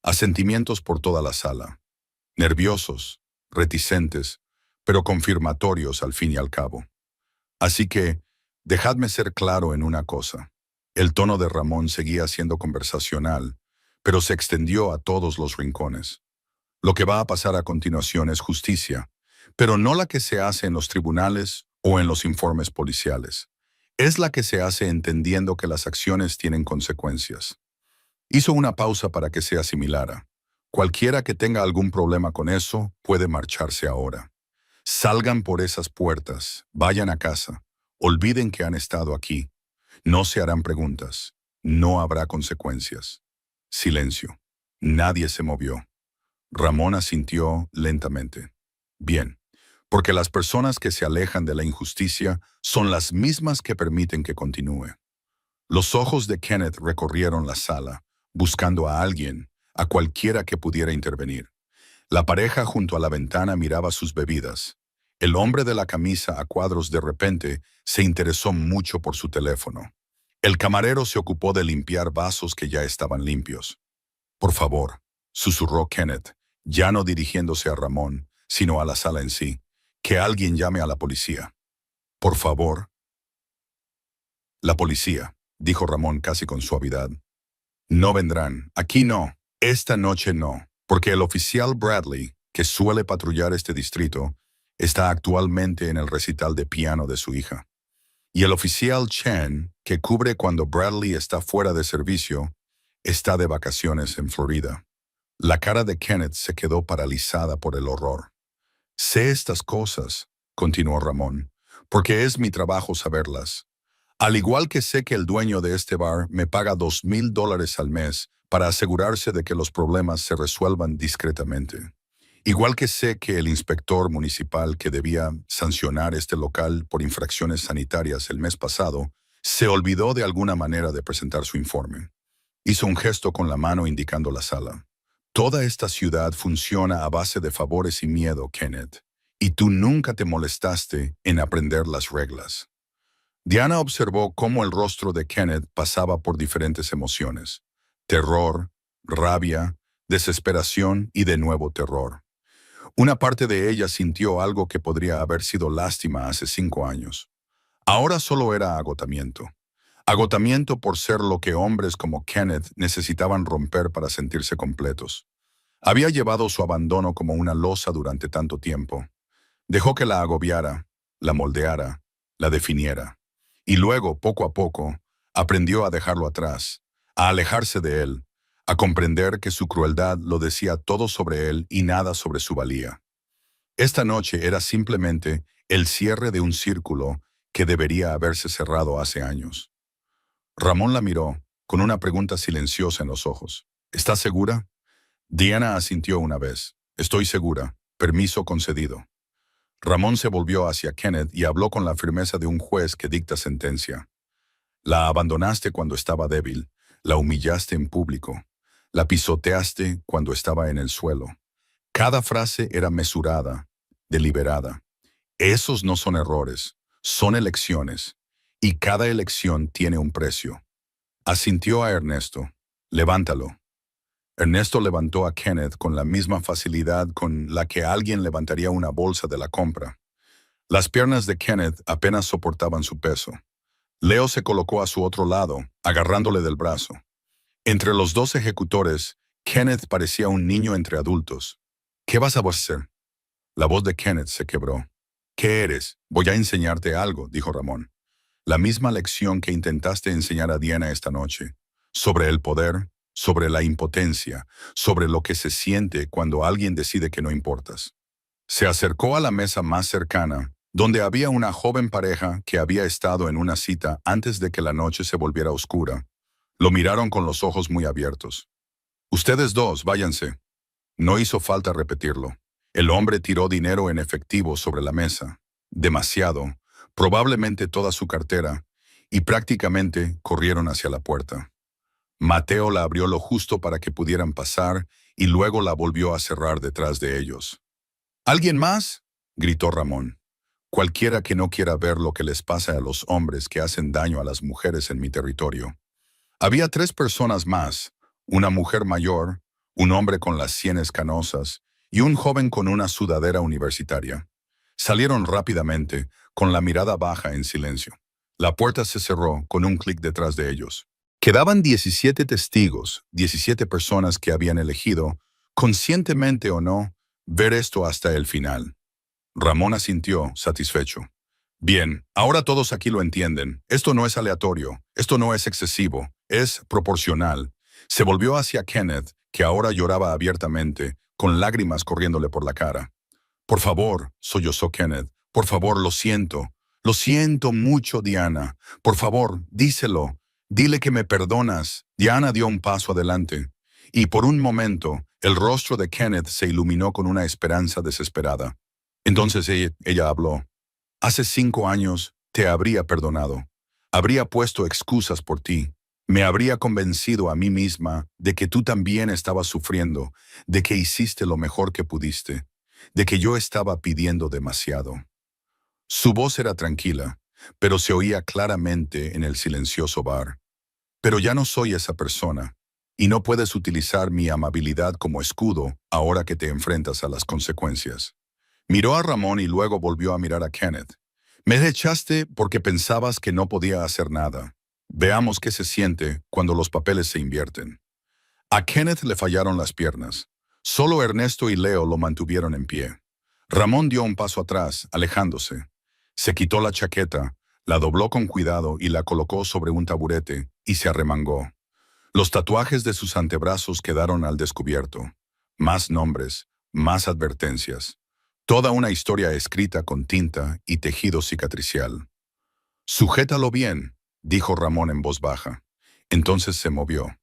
Asentimientos por toda la sala. Nerviosos, reticentes, pero confirmatorios al fin y al cabo. Así que, dejadme ser claro en una cosa. El tono de Ramón seguía siendo conversacional, pero se extendió a todos los rincones. Lo que va a pasar a continuación es justicia, pero no la que se hace en los tribunales o en los informes policiales. Es la que se hace entendiendo que las acciones tienen consecuencias. Hizo una pausa para que se asimilara. Cualquiera que tenga algún problema con eso puede marcharse ahora. Salgan por esas puertas, vayan a casa, olviden que han estado aquí. No se harán preguntas, no habrá consecuencias. Silencio. Nadie se movió. Ramón asintió lentamente. Bien, porque las personas que se alejan de la injusticia son las mismas que permiten que continúe. Los ojos de Kenneth recorrieron la sala, buscando a alguien, a cualquiera que pudiera intervenir. La pareja junto a la ventana miraba sus bebidas. El hombre de la camisa a cuadros de repente se interesó mucho por su teléfono. El camarero se ocupó de limpiar vasos que ya estaban limpios. Por favor, susurró Kenneth, ya no dirigiéndose a Ramón, sino a la sala en sí, que alguien llame a la policía. Por favor. La policía, dijo Ramón casi con suavidad. No vendrán, aquí no, esta noche no, porque el oficial Bradley, que suele patrullar este distrito, está actualmente en el recital de piano de su hija. Y el oficial Chen, que cubre cuando Bradley está fuera de servicio, está de vacaciones en Florida. La cara de Kenneth se quedó paralizada por el horror. Sé estas cosas, continuó Ramón, porque es mi trabajo saberlas. Al igual que sé que el dueño de este bar me paga $2,000 al mes para asegurarse de que los problemas se resuelvan discretamente. Igual que sé que el inspector municipal que debía sancionar este local por infracciones sanitarias el mes pasado se olvidó de alguna manera de presentar su informe. Hizo un gesto con la mano indicando la sala. Toda esta ciudad funciona a base de favores y miedo, Kenneth, y tú nunca te molestaste en aprender las reglas. Diana observó cómo el rostro de Kenneth pasaba por diferentes emociones. Terror, rabia, desesperación y de nuevo terror. Una parte de ella sintió algo que podría haber sido lástima hace 5 años. Ahora solo era agotamiento. Agotamiento por ser lo que hombres como Kenneth necesitaban romper para sentirse completos. Había llevado su abandono como una losa durante tanto tiempo. Dejó que la agobiara, la moldeara, la definiera. Y luego, poco a poco, aprendió a dejarlo atrás, a alejarse de él, a comprender que su crueldad lo decía todo sobre él y nada sobre su valía. Esta noche era simplemente el cierre de un círculo que debería haberse cerrado hace años. Ramón la miró, con una pregunta silenciosa en los ojos. ¿Estás segura? Diana asintió una vez. Estoy segura. Permiso concedido. Ramón se volvió hacia Kenneth y habló con la firmeza de un juez que dicta sentencia. La abandonaste cuando estaba débil, la humillaste en público, la pisoteaste cuando estaba en el suelo. Cada frase era mesurada, deliberada. Esos no son errores, son elecciones, y cada elección tiene un precio. Asintió a Ernesto. Levántalo. Ernesto levantó a Kenneth con la misma facilidad con la que alguien levantaría una bolsa de la compra. Las piernas de Kenneth apenas soportaban su peso. Leo se colocó a su otro lado, agarrándole del brazo. Entre los dos ejecutores, Kenneth parecía un niño entre adultos. ¿Qué vas a hacer? La voz de Kenneth se quebró. ¿Qué eres? Voy a enseñarte algo, dijo Ramón. La misma lección que intentaste enseñar a Diana esta noche. Sobre el poder, sobre la impotencia, sobre lo que se siente cuando alguien decide que no importas. Se acercó a la mesa más cercana, donde había una joven pareja que había estado en una cita antes de que la noche se volviera oscura. Lo miraron con los ojos muy abiertos. Ustedes dos, váyanse. No hizo falta repetirlo. El hombre tiró dinero en efectivo sobre la mesa. Demasiado, probablemente toda su cartera, y prácticamente corrieron hacia la puerta. Mateo la abrió lo justo para que pudieran pasar y luego la volvió a cerrar detrás de ellos. ¿Alguien más? Gritó Ramón. Cualquiera que no quiera ver lo que les pasa a los hombres que hacen daño a las mujeres en mi territorio. Había 3 personas más, una mujer mayor, un hombre con las sienes canosas y un joven con una sudadera universitaria. Salieron rápidamente, con la mirada baja en silencio. La puerta se cerró con un clic detrás de ellos. Quedaban 17 testigos, 17 personas que habían elegido, conscientemente o no, ver esto hasta el final. Ramón asintió, satisfecho. Bien, ahora todos aquí lo entienden. Esto no es aleatorio, esto no es excesivo, es proporcional. Se volvió hacia Kenneth, que ahora lloraba abiertamente, con lágrimas corriéndole por la cara. Por favor, sollozó Kenneth, por favor, lo siento. Lo siento mucho, Diana. Por favor, díselo. Dile que me perdonas. Diana dio un paso adelante. Y por un momento, el rostro de Kenneth se iluminó con una esperanza desesperada. Entonces ella habló. Hace 5 años te habría perdonado. Habría puesto excusas por ti. Me habría convencido a mí misma de que tú también estabas sufriendo, de que hiciste lo mejor que pudiste, de que yo estaba pidiendo demasiado. Su voz era tranquila, pero se oía claramente en el silencioso bar. Pero ya no soy esa persona, y no puedes utilizar mi amabilidad como escudo ahora que te enfrentas a las consecuencias. Miró a Ramón y luego volvió a mirar a Kenneth. Me echaste porque pensabas que no podía hacer nada. Veamos qué se siente cuando los papeles se invierten. A Kenneth le fallaron las piernas. Solo Ernesto y Leo lo mantuvieron en pie. Ramón dio un paso atrás, alejándose. Se quitó la chaqueta, la dobló con cuidado y la colocó sobre un taburete y se arremangó. Los tatuajes de sus antebrazos quedaron al descubierto. Más nombres, más advertencias. Toda una historia escrita con tinta y tejido cicatricial. «Sujétalo bien», dijo Ramón en voz baja. Entonces se movió.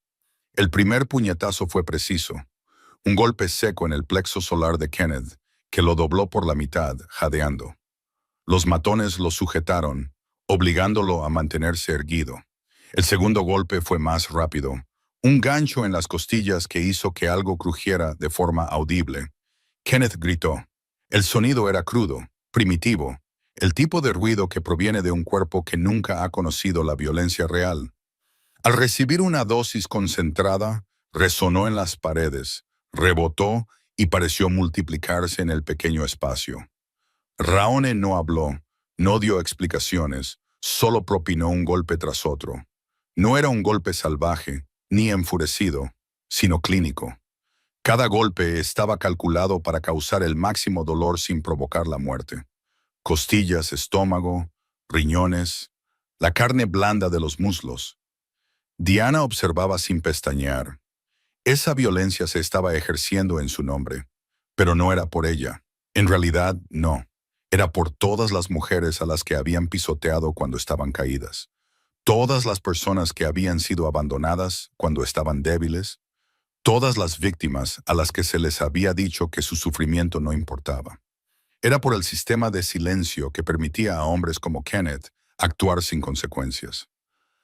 El primer puñetazo fue preciso. Un golpe seco en el plexo solar de Kenneth, que lo dobló por la mitad, jadeando. Los matones lo sujetaron, obligándolo a mantenerse erguido. El segundo golpe fue más rápido. Un gancho en las costillas que hizo que algo crujiera de forma audible. Kenneth gritó. El sonido era crudo, primitivo, el tipo de ruido que proviene de un cuerpo que nunca ha conocido la violencia real. Al recibir una dosis concentrada, resonó en las paredes, rebotó y pareció multiplicarse en el pequeño espacio. Raone no habló, no dio explicaciones, solo propinó un golpe tras otro. No era un golpe salvaje, ni enfurecido, sino clínico. Cada golpe estaba calculado para causar el máximo dolor sin provocar la muerte. Costillas, estómago, riñones, la carne blanda de los muslos. Diana observaba sin pestañear. Esa violencia se estaba ejerciendo en su nombre, pero no era por ella. En realidad, no. Era por todas las mujeres a las que habían pisoteado cuando estaban caídas. Todas las personas que habían sido abandonadas cuando estaban débiles. Todas las víctimas a las que se les había dicho que su sufrimiento no importaba. Era por el sistema de silencio que permitía a hombres como Kenneth actuar sin consecuencias.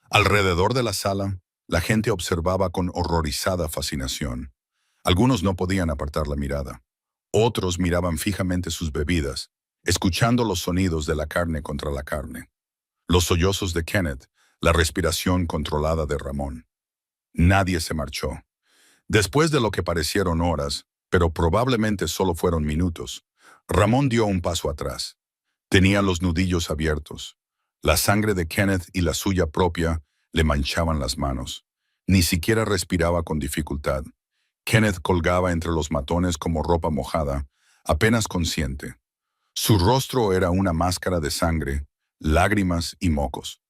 Alrededor de la sala, la gente observaba con horrorizada fascinación. Algunos no podían apartar la mirada. Otros miraban fijamente sus bebidas, escuchando los sonidos de la carne contra la carne. Los sollozos de Kenneth, la respiración controlada de Ramón. Nadie se marchó. Después de lo que parecieron horas, pero probablemente solo fueron minutos, Ramón dio un paso atrás. Tenía los nudillos abiertos. La sangre de Kenneth y la suya propia le manchaban las manos. Ni siquiera respiraba con dificultad. Kenneth colgaba entre los matones como ropa mojada, apenas consciente. Su rostro era una máscara de sangre, lágrimas y mocos.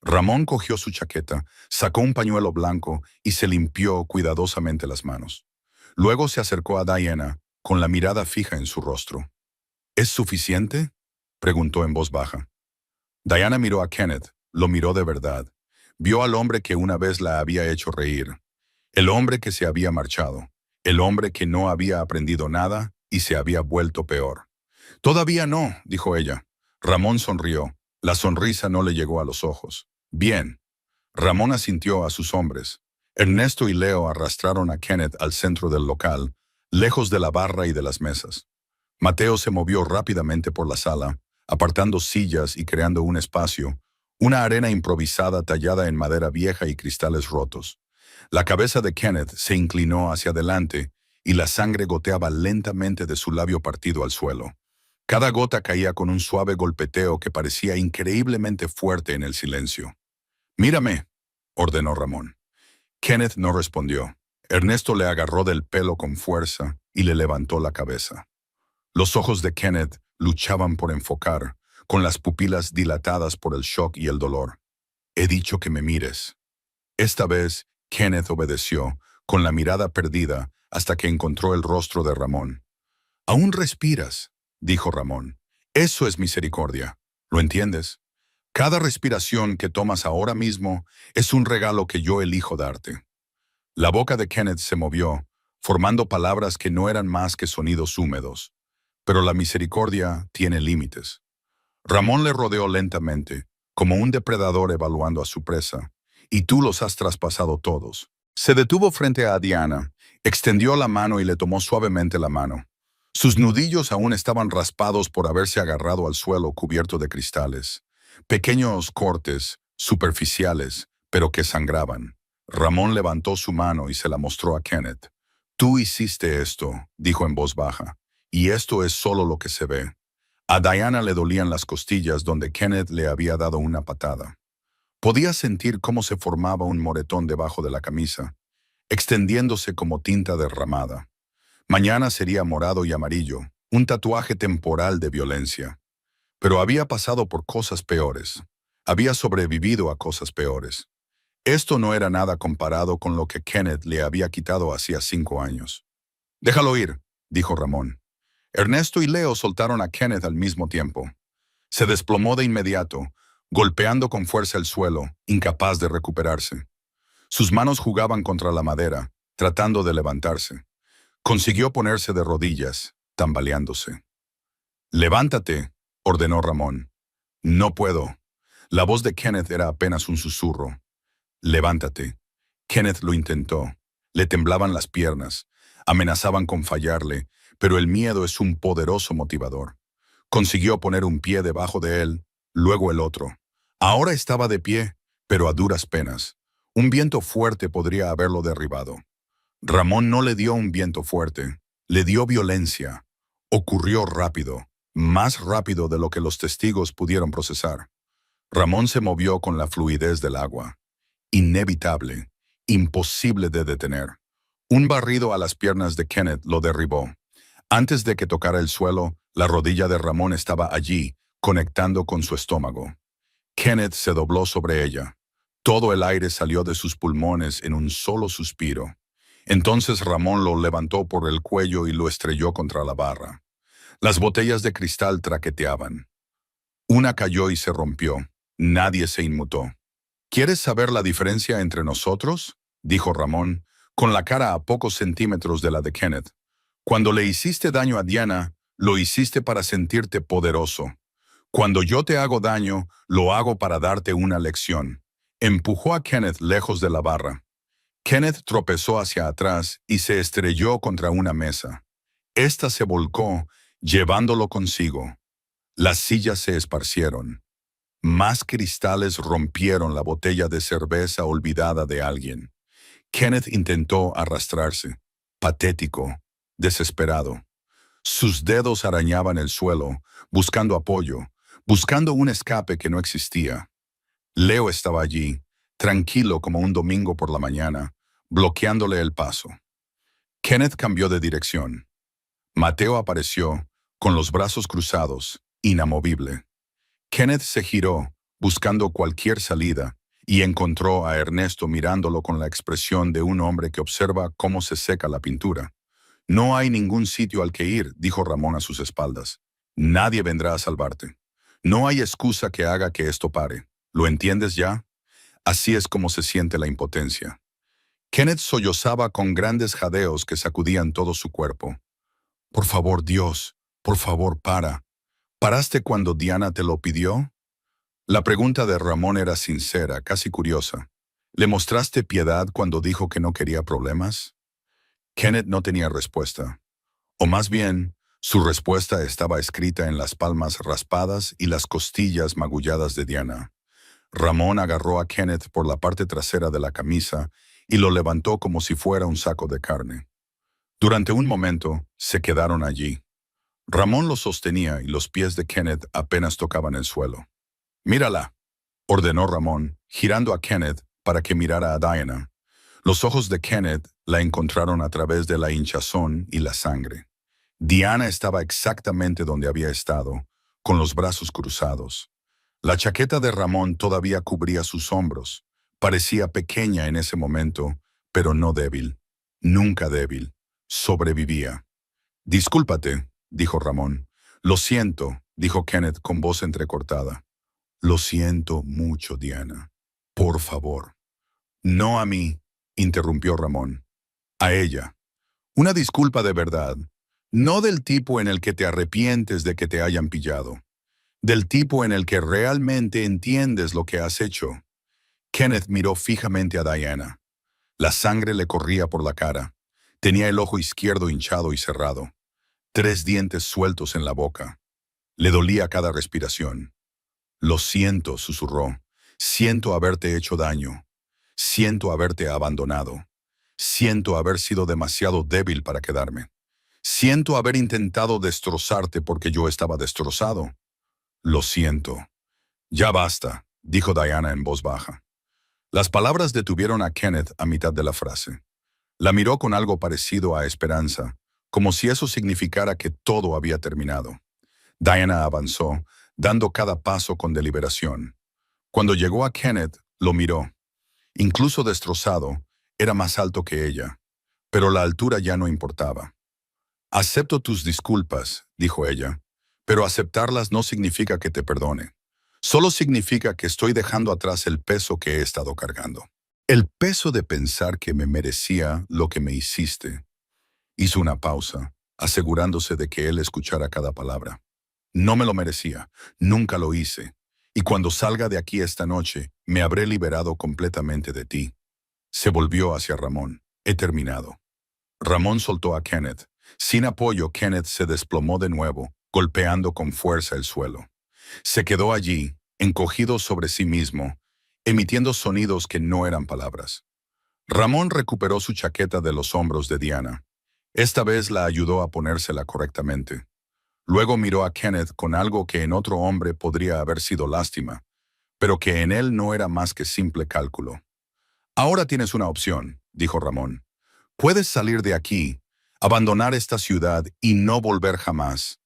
Ramón cogió su chaqueta, sacó un pañuelo blanco y se limpió cuidadosamente las manos. Luego se acercó a Diana, con la mirada fija en su rostro. ¿Es suficiente?, preguntó en voz baja. Diana miró a Kenneth, lo miró de verdad. Vio al hombre que una vez la había hecho reír. El hombre que se había marchado. El hombre que no había aprendido nada y se había vuelto peor. Todavía no, dijo ella. Ramón sonrió. La sonrisa no le llegó a los ojos. Bien. Ramón asintió a sus hombres. Ernesto y Leo arrastraron a Kenneth al centro del local, lejos de la barra y de las mesas. Mateo se movió rápidamente por la sala, apartando sillas y creando un espacio, una arena improvisada tallada en madera vieja y cristales rotos. La cabeza de Kenneth se inclinó hacia adelante y la sangre goteaba lentamente de su labio partido al suelo. Cada gota caía con un suave golpeteo que parecía increíblemente fuerte en el silencio. «Mírame», ordenó Ramón. Kenneth no respondió. Ernesto le agarró del pelo con fuerza y le levantó la cabeza. Los ojos de Kenneth luchaban por enfocar, con las pupilas dilatadas por el shock y el dolor. «He dicho que me mires». Esta vez, Kenneth obedeció, con la mirada perdida, hasta que encontró el rostro de Ramón. «Aún respiras», dijo Ramón. «Eso es misericordia. ¿Lo entiendes? Cada respiración que tomas ahora mismo es un regalo que yo elijo darte». La boca de Kenneth se movió, formando palabras que no eran más que sonidos húmedos. Pero la misericordia tiene límites. Ramón le rodeó lentamente, como un depredador evaluando a su presa, y tú los has traspasado todos. Se detuvo frente a Diana, extendió la mano y le tomó suavemente la mano. Sus nudillos aún estaban raspados por haberse agarrado al suelo cubierto de cristales. Pequeños cortes, superficiales, pero que sangraban. Ramón levantó su mano y se la mostró a Kenneth. «Tú hiciste esto», dijo en voz baja, «y esto es solo lo que se ve». A Diana le dolían las costillas donde Kenneth le había dado una patada. Podía sentir cómo se formaba un moretón debajo de la camisa, extendiéndose como tinta derramada. Mañana sería morado y amarillo, un tatuaje temporal de violencia. Pero había pasado por cosas peores. Había sobrevivido a cosas peores. Esto no era nada comparado con lo que Kenneth le había quitado hacía 5 años. «Déjalo ir», dijo Ramón. Ernesto y Leo soltaron a Kenneth al mismo tiempo. Se desplomó de inmediato, golpeando con fuerza el suelo, incapaz de recuperarse. Sus manos jugaban contra la madera, tratando de levantarse. Consiguió ponerse de rodillas, tambaleándose. «Levántate», ordenó Ramón. «No puedo». La voz de Kenneth era apenas un susurro. «Levántate». Kenneth lo intentó. Le temblaban las piernas, amenazaban con fallarle, pero el miedo es un poderoso motivador. Consiguió poner un pie debajo de él, luego el otro. Ahora estaba de pie, pero a duras penas. Un viento fuerte podría haberlo derribado. Ramón no le dio un viento fuerte, le dio violencia. Ocurrió rápido, más rápido de lo que los testigos pudieron procesar. Ramón se movió con la fluidez del agua. Inevitable, imposible de detener. Un barrido a las piernas de Kenneth lo derribó. Antes de que tocara el suelo, la rodilla de Ramón estaba allí, conectando con su estómago. Kenneth se dobló sobre ella. Todo el aire salió de sus pulmones en un solo suspiro. Entonces Ramón lo levantó por el cuello y lo estrelló contra la barra. Las botellas de cristal traqueteaban. Una cayó y se rompió. Nadie se inmutó. ¿Quieres saber la diferencia entre nosotros?, dijo Ramón, con la cara a pocos centímetros de la de Kenneth. Cuando le hiciste daño a Diana, lo hiciste para sentirte poderoso. Cuando yo te hago daño, lo hago para darte una lección. Empujó a Kenneth lejos de la barra. Kenneth tropezó hacia atrás y se estrelló contra una mesa. Esta se volcó, llevándolo consigo. Las sillas se esparcieron. Más cristales rompieron la botella de cerveza olvidada de alguien. Kenneth intentó arrastrarse, patético, desesperado. Sus dedos arañaban el suelo, buscando apoyo, buscando un escape que no existía. Leo estaba allí, tranquilo como un domingo por la mañana, bloqueándole el paso. Kenneth cambió de dirección. Mateo apareció, con los brazos cruzados, inamovible. Kenneth se giró, buscando cualquier salida, y encontró a Ernesto mirándolo con la expresión de un hombre que observa cómo se seca la pintura. No hay ningún sitio al que ir, dijo Ramón a sus espaldas. Nadie vendrá a salvarte. No hay excusa que haga que esto pare. ¿Lo entiendes ya? Así es como se siente la impotencia. Kenneth sollozaba con grandes jadeos que sacudían todo su cuerpo. Por favor, Dios, por favor, para. ¿Paraste cuando Diana te lo pidió? La pregunta de Ramón era sincera, casi curiosa. ¿Le mostraste piedad cuando dijo que no quería problemas? Kenneth no tenía respuesta. O más bien, su respuesta estaba escrita en las palmas raspadas y las costillas magulladas de Diana. Ramón agarró a Kenneth por la parte trasera de la camisa y lo levantó como si fuera un saco de carne. Durante un momento, se quedaron allí. Ramón lo sostenía y los pies de Kenneth apenas tocaban el suelo. «Mírala», ordenó Ramón, girando a Kenneth para que mirara a Diana. Los ojos de Kenneth la encontraron a través de la hinchazón y la sangre. Diana estaba exactamente donde había estado, con los brazos cruzados. La chaqueta de Ramón todavía cubría sus hombros. Parecía pequeña en ese momento, pero no débil. Nunca débil. Sobrevivía. «Discúlpate», dijo Ramón. «Lo siento», dijo Kenneth con voz entrecortada. «Lo siento mucho, Diana. Por favor». «No a mí», interrumpió Ramón. «A ella. Una disculpa de verdad. No del tipo en el que te arrepientes de que te hayan pillado. Del tipo en el que realmente entiendes lo que has hecho». Kenneth miró fijamente a Diana. La sangre le corría por la cara. Tenía el ojo izquierdo hinchado y cerrado. 3 dientes sueltos en la boca. Le dolía cada respiración. «Lo siento», susurró. «Siento haberte hecho daño. Siento haberte abandonado. Siento haber sido demasiado débil para quedarme. Siento haber intentado destrozarte porque yo estaba destrozado. Lo siento». «Ya basta», dijo Diana en voz baja. Las palabras detuvieron a Kenneth a mitad de la frase. La miró con algo parecido a esperanza, como si eso significara que todo había terminado. Diana avanzó, dando cada paso con deliberación. Cuando llegó a Kenneth, lo miró. Incluso destrozado, era más alto que ella, pero la altura ya no importaba. «Acepto tus disculpas», dijo ella, «pero aceptarlas no significa que te perdone. Solo significa que estoy dejando atrás el peso que he estado cargando. El peso de pensar que me merecía lo que me hiciste». Hizo una pausa, asegurándose de que él escuchara cada palabra. «No me lo merecía, nunca lo hice, y cuando salga de aquí esta noche, me habré liberado completamente de ti». Se volvió hacia Ramón. «He terminado». Ramón soltó a Kenneth. Sin apoyo, Kenneth se desplomó de nuevo, golpeando con fuerza el suelo. Se quedó allí, encogido sobre sí mismo, emitiendo sonidos que no eran palabras. Ramón recuperó su chaqueta de los hombros de Diana. Esta vez la ayudó a ponérsela correctamente. Luego miró a Kenneth con algo que en otro hombre podría haber sido lástima, pero que en él no era más que simple cálculo. «Ahora tienes una opción», dijo Ramón. «Puedes salir de aquí, abandonar esta ciudad y no volver jamás.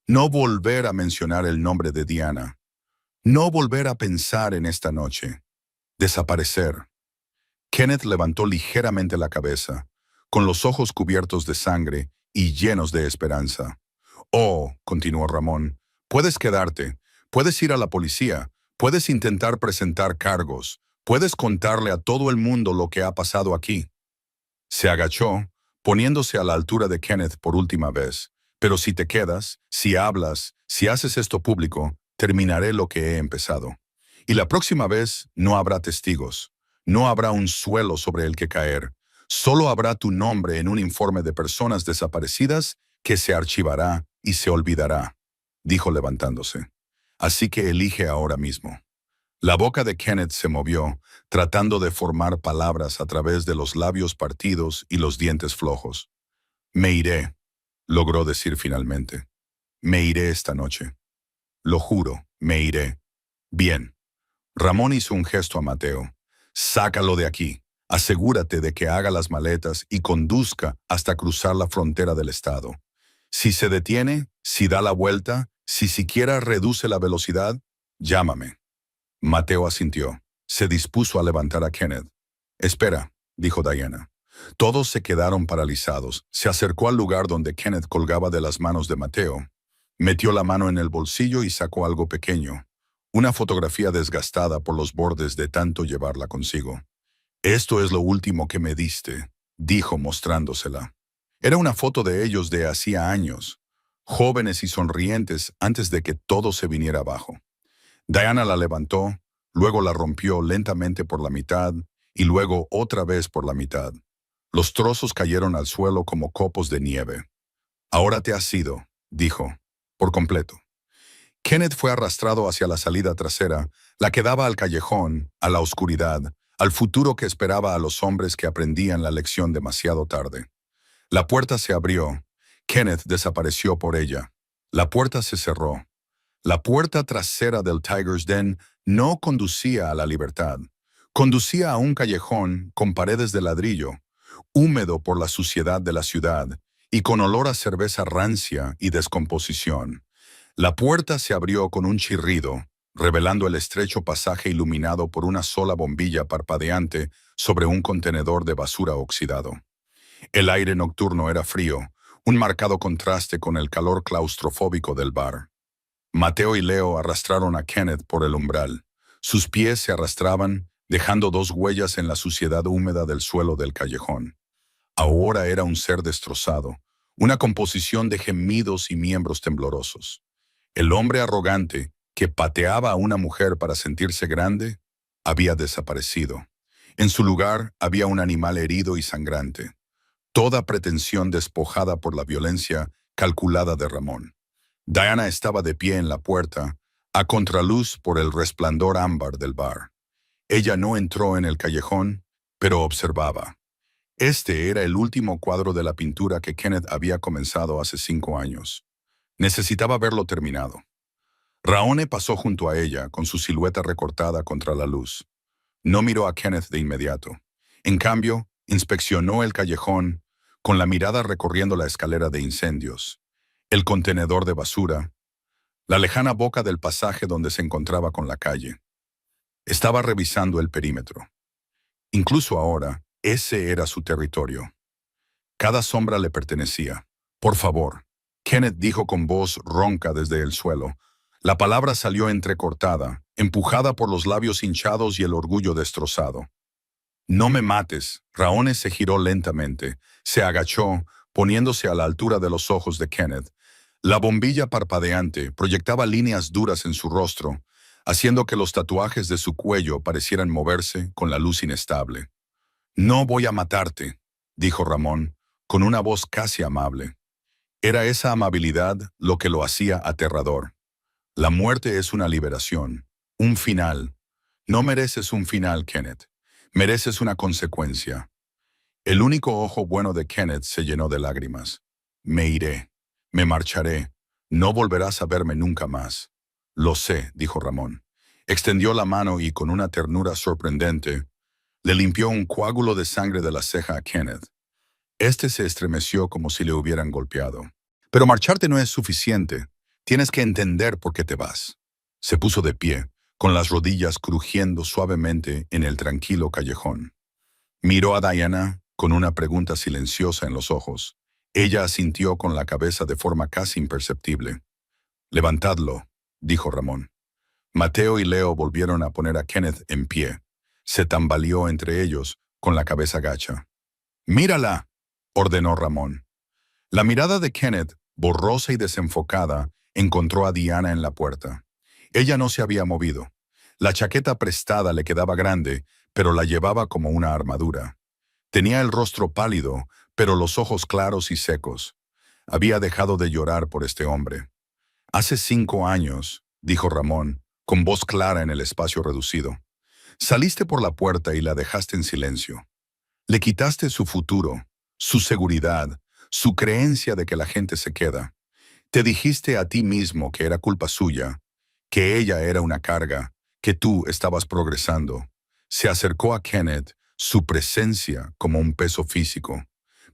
No volver a mencionar el nombre de Diana. No volver a pensar en esta noche. Desaparecer». Kenneth levantó ligeramente la cabeza, con los ojos cubiertos de sangre y llenos de esperanza. «Oh», continuó Ramón, «puedes quedarte, puedes ir a la policía, puedes intentar presentar cargos, puedes contarle a todo el mundo lo que ha pasado aquí». Se agachó, poniéndose a la altura de Kenneth por última vez. «Pero si te quedas, si hablas, si haces esto público, terminaré lo que he empezado. Y la próxima vez no habrá testigos, no habrá un suelo sobre el que caer, solo habrá tu nombre en un informe de personas desaparecidas que se archivará y se olvidará», dijo levantándose. «Así que elige ahora mismo». La boca de Kenneth se movió, tratando de formar palabras a través de los labios partidos y los dientes flojos. «Me iré», logró decir finalmente. «Me iré esta noche. Lo juro, me iré». «Bien». Ramón hizo un gesto a Mateo. «Sácalo de aquí. Asegúrate de que haga las maletas y conduzca hasta cruzar la frontera del estado. Si se detiene, si da la vuelta, si siquiera reduce la velocidad, llámame». Mateo asintió. Se dispuso a levantar a Kenneth. «Espera», dijo Diana. Todos se quedaron paralizados. Se acercó al lugar donde Kenneth colgaba de las manos de Mateo. Metió la mano en el bolsillo y sacó algo pequeño. Una fotografía desgastada por los bordes de tanto llevarla consigo. «Esto es lo último que me diste», dijo mostrándosela. Era una foto de ellos de hacía años, jóvenes y sonrientes antes de que todo se viniera abajo. Diana la levantó, luego la rompió lentamente por la mitad y luego otra vez por la mitad. Los trozos cayeron al suelo como copos de nieve. «Ahora te has ido», dijo, «por completo». Kenneth fue arrastrado hacia la salida trasera, la que daba al callejón, a la oscuridad, al futuro que esperaba a los hombres que aprendían la lección demasiado tarde. La puerta se abrió. Kenneth desapareció por ella. La puerta se cerró. La puerta trasera del Tiger's Den no conducía a la libertad. Conducía a un callejón con paredes de ladrillo, húmedo por la suciedad de la ciudad y con olor a cerveza rancia y descomposición. La puerta se abrió con un chirrido, revelando el estrecho pasaje iluminado por una sola bombilla parpadeante sobre un contenedor de basura oxidado. El aire nocturno era frío, un marcado contraste con el calor claustrofóbico del bar. Mateo y Leo arrastraron a Kenneth por el umbral. Sus pies se arrastraban, dejando dos huellas en la suciedad húmeda del suelo del callejón. Ahora era un ser destrozado, una composición de gemidos y miembros temblorosos. El hombre arrogante, que pateaba a una mujer para sentirse grande, había desaparecido. En su lugar había un animal herido y sangrante. Toda pretensión despojada por la violencia calculada de Ramón. Diana estaba de pie en la puerta, a contraluz por el resplandor ámbar del bar. Ella no entró en el callejón, pero observaba. Este era el último cuadro de la pintura que Kenneth había comenzado hace 5 años. Necesitaba verlo terminado. Raone pasó junto a ella, con su silueta recortada contra la luz. No miró a Kenneth de inmediato. En cambio, inspeccionó el callejón, con la mirada recorriendo la escalera de incendios, el contenedor de basura, la lejana boca del pasaje donde se encontraba con la calle. Estaba revisando el perímetro. Incluso ahora, ese era su territorio. Cada sombra le pertenecía. «Por favor», Kenneth dijo con voz ronca desde el suelo. La palabra salió entrecortada, empujada por los labios hinchados y el orgullo destrozado. «No me mates». Raone se giró lentamente, se agachó, poniéndose a la altura de los ojos de Kenneth. La bombilla parpadeante proyectaba líneas duras en su rostro, haciendo que los tatuajes de su cuello parecieran moverse con la luz inestable. «No voy a matarte», dijo Ramón, con una voz casi amable. Era esa amabilidad lo que lo hacía aterrador. La muerte es una liberación, un final. No mereces un final, Kenneth. Mereces una consecuencia. El único ojo bueno de Kenneth se llenó de lágrimas. «Me iré. Me marcharé. No volverás a verme nunca más». «Lo sé», dijo Ramón. Extendió la mano y, con una ternura sorprendente, le limpió un coágulo de sangre de la ceja a Kenneth. Este se estremeció como si le hubieran golpeado. «Pero marcharte no es suficiente. Tienes que entender por qué te vas». Se puso de pie, con las rodillas crujiendo suavemente en el tranquilo callejón. Miró a Diana con una pregunta silenciosa en los ojos. Ella asintió con la cabeza de forma casi imperceptible. «Levantadlo», dijo Ramón. Mateo y Leo volvieron a poner a Kenneth en pie. Se tambaleó entre ellos, con la cabeza gacha. «¡Mírala!», ordenó Ramón. La mirada de Kenneth, borrosa y desenfocada, encontró a Diana en la puerta. Ella no se había movido. La chaqueta prestada le quedaba grande, pero la llevaba como una armadura. Tenía el rostro pálido, pero los ojos claros y secos. Había dejado de llorar por este hombre. «Hace 5 años», dijo Ramón, con voz clara en el espacio reducido. «Saliste por la puerta y la dejaste en silencio. Le quitaste su futuro, su seguridad, su creencia de que la gente se queda. Te dijiste a ti mismo que era culpa suya, que ella era una carga, que tú estabas progresando. Se acercó a Kenneth, su presencia como un peso físico.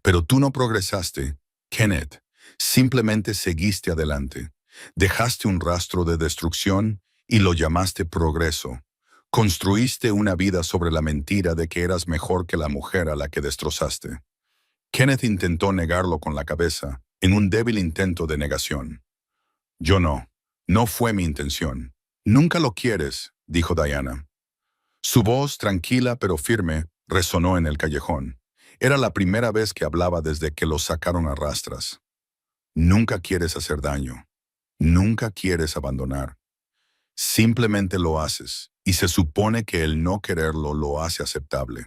Pero tú no progresaste, Kenneth. Simplemente seguiste adelante. Dejaste un rastro de destrucción y lo llamaste progreso. Construiste una vida sobre la mentira de que eras mejor que la mujer a la que destrozaste». Kenneth intentó negarlo con la cabeza, en un débil intento de negación. «Yo no. No fue mi intención. Nunca lo quieres», dijo Diana. Su voz, tranquila pero firme, resonó en el callejón. Era la primera vez que hablaba desde que lo sacaron a rastras. «Nunca quieres hacer daño. Nunca quieres abandonar. Simplemente lo haces, y se supone que el no quererlo lo hace aceptable».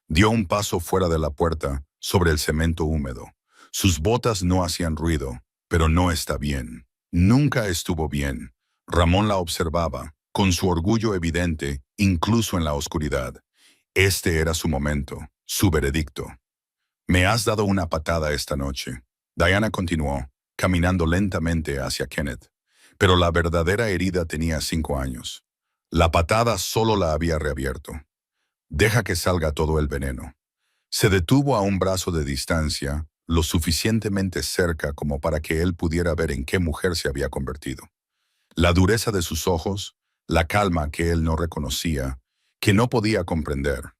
Dio un paso fuera de la puerta, sobre el cemento húmedo. Sus botas no hacían ruido, pero no está bien. Nunca estuvo bien. Ramón la observaba, con su orgullo evidente, incluso en la oscuridad. Este era su momento, su veredicto. «Me has dado una patada esta noche». Diana continuó, caminando lentamente hacia Kenneth. Pero la verdadera herida tenía 5 años. La patada solo la había reabierto. «Deja que salga todo el veneno». Se detuvo a un brazo de distancia, lo suficientemente cerca como para que él pudiera ver en qué mujer se había convertido. La dureza de sus ojos, la calma que él no reconocía, que no podía comprender.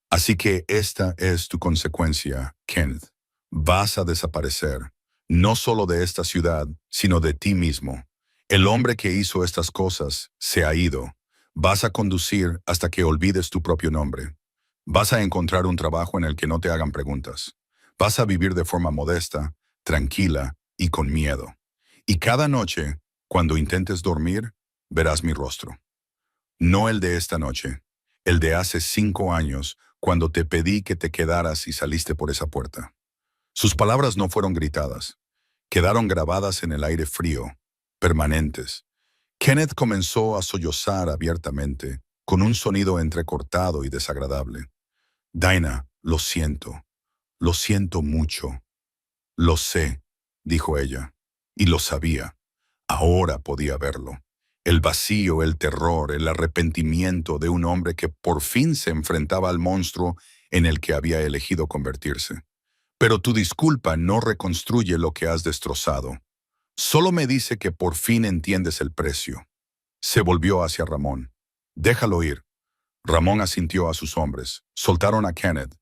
«Así que esta es tu consecuencia, Kenneth. Vas a desaparecer, no solo de esta ciudad, sino de ti mismo. El hombre que hizo estas cosas se ha ido. Vas a conducir hasta que olvides tu propio nombre. Vas a encontrar un trabajo en el que no te hagan preguntas. Vas a vivir de forma modesta, tranquila y con miedo. Y cada noche, cuando intentes dormir, verás mi rostro. No el de esta noche, el de hace 5 años, cuando te pedí que te quedaras y saliste por esa puerta». Sus palabras no fueron gritadas. Quedaron grabadas en el aire frío, permanentes. Kenneth comenzó a sollozar abiertamente, con un sonido entrecortado y desagradable. «Dinah, lo siento mucho». «Lo sé», dijo ella, y lo sabía. Ahora podía verlo. El vacío, el terror, el arrepentimiento de un hombre que por fin se enfrentaba al monstruo en el que había elegido convertirse. «Pero tu disculpa no reconstruye lo que has destrozado. Solo me dice que por fin entiendes el precio». Se volvió hacia Ramón. «Déjalo ir». Ramón asintió a sus hombres. Soltaron a Kenneth.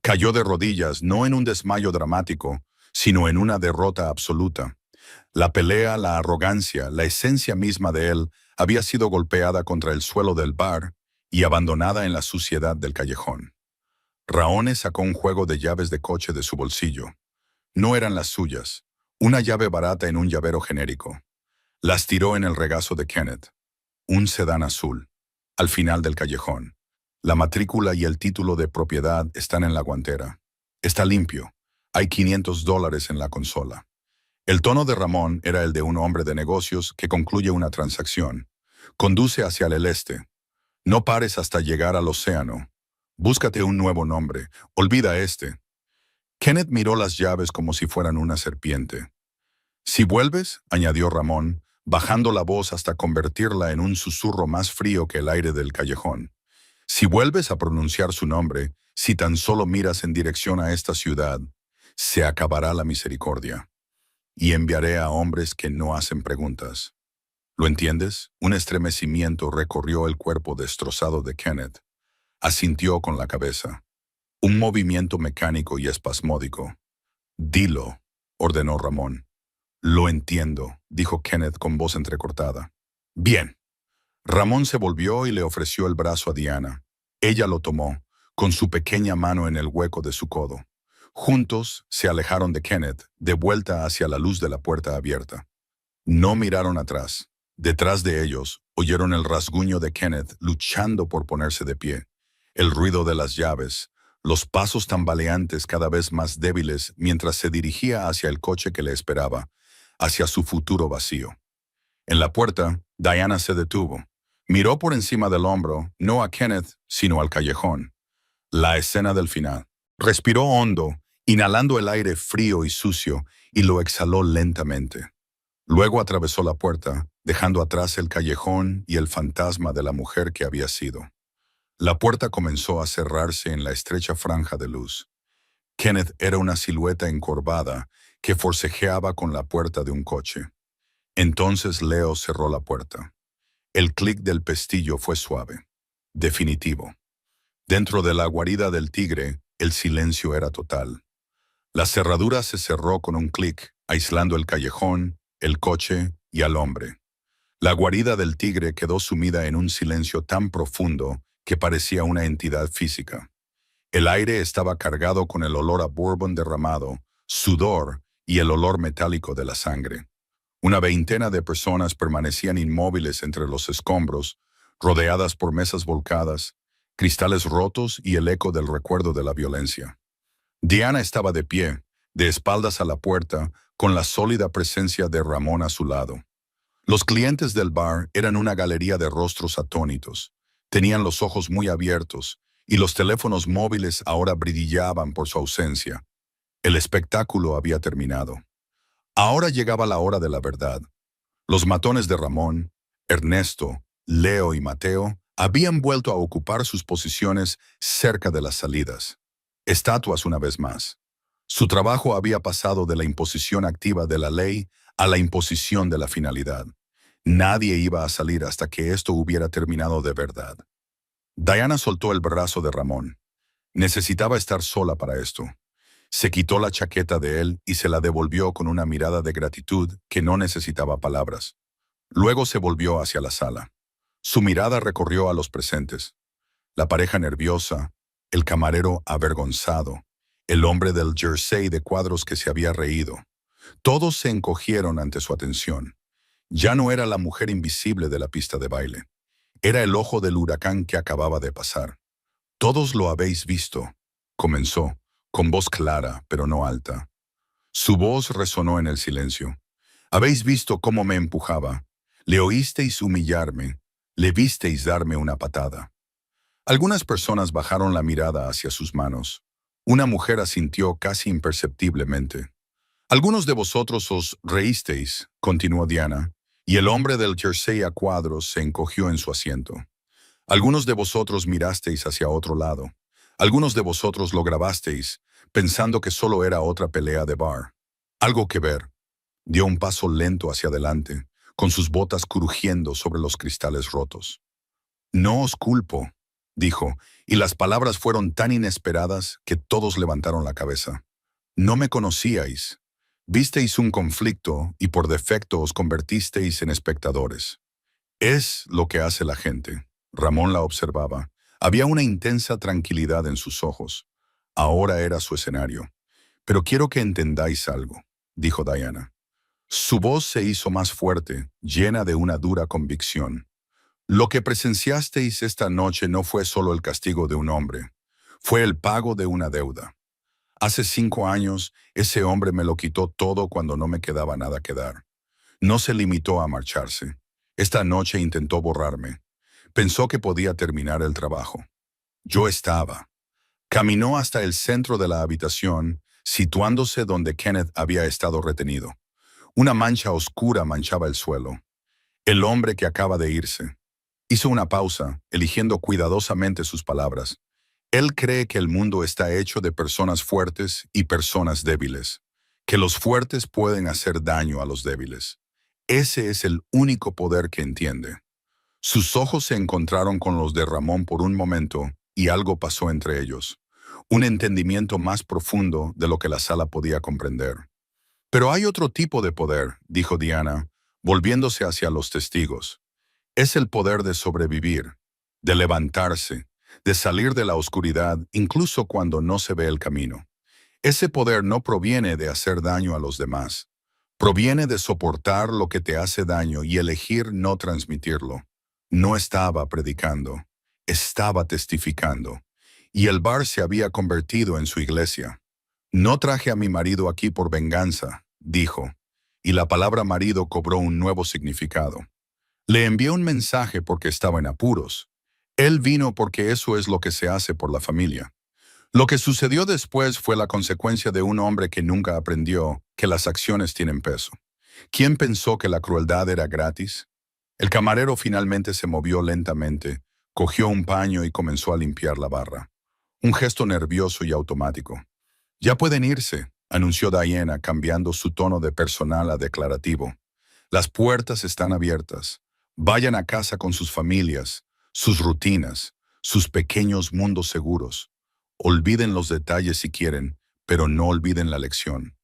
Cayó de rodillas, no en un desmayo dramático, sino en una derrota absoluta. La pelea, la arrogancia, la esencia misma de él había sido golpeada contra el suelo del bar y abandonada en la suciedad del callejón. Raone sacó un juego de llaves de coche de su bolsillo. No eran las suyas, una llave barata en un llavero genérico. Las tiró en el regazo de Kenneth. Un sedán azul, al final del callejón. La matrícula y el título de propiedad están en la guantera. Está limpio. Hay $500 en la consola. El tono de Ramón era el de un hombre de negocios que concluye una transacción. Conduce hacia el este. No pares hasta llegar al océano. Búscate un nuevo nombre. Olvida este. Kenneth miró las llaves como si fueran una serpiente. «Si vuelves», añadió Ramón, bajando la voz hasta convertirla en un susurro más frío que el aire del callejón. «Si vuelves a pronunciar su nombre, si tan solo miras en dirección a esta ciudad, se acabará la misericordia. Y enviaré a hombres que no hacen preguntas». ¿Lo entiendes? Un estremecimiento recorrió el cuerpo destrozado de Kenneth. Asintió con la cabeza. Un movimiento mecánico y espasmódico. Dilo, ordenó Ramón. Lo entiendo, dijo Kenneth con voz entrecortada. Bien. Ramón se volvió y le ofreció el brazo a Diana. Ella lo tomó, con su pequeña mano en el hueco de su codo. Juntos se alejaron de Kenneth, de vuelta hacia la luz de la puerta abierta. No miraron atrás. Detrás de ellos, oyeron el rasguño de Kenneth luchando por ponerse de pie, el ruido de las llaves, los pasos tambaleantes cada vez más débiles mientras se dirigía hacia el coche que le esperaba, hacia su futuro vacío. En la puerta, Diana se detuvo. Miró por encima del hombro, no a Kenneth, sino al callejón. La escena del final. Respiró hondo, inhalando el aire frío y sucio, y lo exhaló lentamente. Luego atravesó la puerta, dejando atrás el callejón y el fantasma de la mujer que había sido. La puerta comenzó a cerrarse en la estrecha franja de luz. Kenneth era una silueta encorvada que forcejeaba con la puerta de un coche. Entonces Leo cerró la puerta. El clic del pestillo fue suave, definitivo. Dentro de la guarida del tigre, el silencio era total. La cerradura se cerró con un clic, aislando el callejón, el coche y al hombre. La guarida del tigre quedó sumida en un silencio tan profundo que parecía una entidad física. El aire estaba cargado con el olor a bourbon derramado, sudor y el olor metálico de la sangre. Una veintena de personas permanecían inmóviles entre los escombros, rodeadas por mesas volcadas, cristales rotos y el eco del recuerdo de la violencia. Diana estaba de pie, de espaldas a la puerta, con la sólida presencia de Ramón a su lado. Los clientes del bar eran una galería de rostros atónitos. Tenían los ojos muy abiertos, y los teléfonos móviles ahora brillaban por su ausencia. El espectáculo había terminado. Ahora llegaba la hora de la verdad. Los matones de Ramón, Ernesto, Leo y Mateo habían vuelto a ocupar sus posiciones cerca de las salidas. Estatuas una vez más. Su trabajo había pasado de la imposición activa de la ley a la imposición de la finalidad. Nadie iba a salir hasta que esto hubiera terminado de verdad. Diana soltó el brazo de Ramón. Necesitaba estar sola para esto. Se quitó la chaqueta de él y se la devolvió con una mirada de gratitud que no necesitaba palabras. Luego se volvió hacia la sala. Su mirada recorrió a los presentes. La pareja nerviosa, el camarero avergonzado, el hombre del jersey de cuadros que se había reído. Todos se encogieron ante su atención. Ya no era la mujer invisible de la pista de baile. Era el ojo del huracán que acababa de pasar. «Todos lo habéis visto», comenzó, con voz clara, pero no alta. Su voz resonó en el silencio. «Habéis visto cómo me empujaba. Le oísteis humillarme. Le visteis darme una patada». Algunas personas bajaron la mirada hacia sus manos. Una mujer asintió casi imperceptiblemente. «Algunos de vosotros os reísteis», continuó Diana, y el hombre del jersey a cuadros se encogió en su asiento. «Algunos de vosotros mirasteis hacia otro lado. Algunos de vosotros lo grabasteis, pensando que solo era otra pelea de bar. Algo que ver». Dio un paso lento hacia adelante, con sus botas crujiendo sobre los cristales rotos. «No os culpo», dijo, y las palabras fueron tan inesperadas que todos levantaron la cabeza. «No me conocíais. Visteis un conflicto y por defecto os convertisteis en espectadores. Es lo que hace la gente». Ramón la observaba. Había una intensa tranquilidad en sus ojos. Ahora era su escenario. «Pero quiero que entendáis algo», dijo Diana. Su voz se hizo más fuerte, llena de una dura convicción. «Lo que presenciasteis esta noche no fue solo el castigo de un hombre. Fue el pago de una deuda. Hace 5 años, ese hombre me lo quitó todo cuando no me quedaba nada que dar. No se limitó a marcharse. Esta noche intentó borrarme. Pensó que podía terminar el trabajo. Yo estaba. Caminó hasta el centro de la habitación, situándose donde Kenneth había estado retenido. Una mancha oscura manchaba el suelo. El hombre que acaba de irse». Hizo una pausa, eligiendo cuidadosamente sus palabras. «Él cree que el mundo está hecho de personas fuertes y personas débiles, que los fuertes pueden hacer daño a los débiles. Ese es el único poder que entiende». Sus ojos se encontraron con los de Ramón por un momento y algo pasó entre ellos. un entendimiento más profundo de lo que la sala podía comprender. Pero hay otro tipo de poder, dijo Diana, volviéndose hacia los testigos. Es el poder de sobrevivir, de levantarse, de salir de la oscuridad incluso cuando no se ve el camino. Ese poder no proviene de hacer daño a los demás. Proviene de soportar lo que te hace daño y elegir no transmitirlo. No estaba predicando, estaba testificando. Y el bar se había convertido en su iglesia. No traje a mi marido aquí por venganza, dijo, y la palabra marido cobró un nuevo significado. Le envié un mensaje porque estaba en apuros. Él vino porque eso es lo que se hace por la familia. Lo que sucedió después fue la consecuencia de un hombre que nunca aprendió que las acciones tienen peso. ¿Quién pensó que la crueldad era gratis? El camarero finalmente se movió lentamente, cogió un paño y comenzó a limpiar la barra. Un gesto nervioso y automático. Ya pueden irse, anunció Diana, cambiando su tono de personal a declarativo. Las puertas están abiertas. Vayan a casa con sus familias, sus rutinas, sus pequeños mundos seguros. Olviden los detalles si quieren, pero no olviden la lección.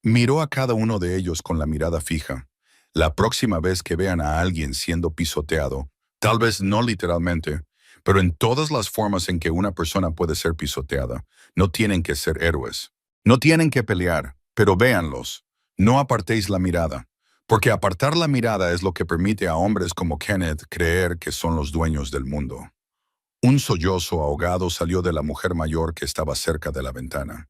Miró a cada uno de ellos con la mirada fija. La próxima vez que vean a alguien siendo pisoteado, tal vez no literalmente, pero en todas las formas en que una persona puede ser pisoteada, no tienen que ser héroes. No tienen que pelear, pero véanlos. No apartéis la mirada, porque apartar la mirada es lo que permite a hombres como Kenneth creer que son los dueños del mundo. Un sollozo ahogado salió de la mujer mayor que estaba cerca de la ventana.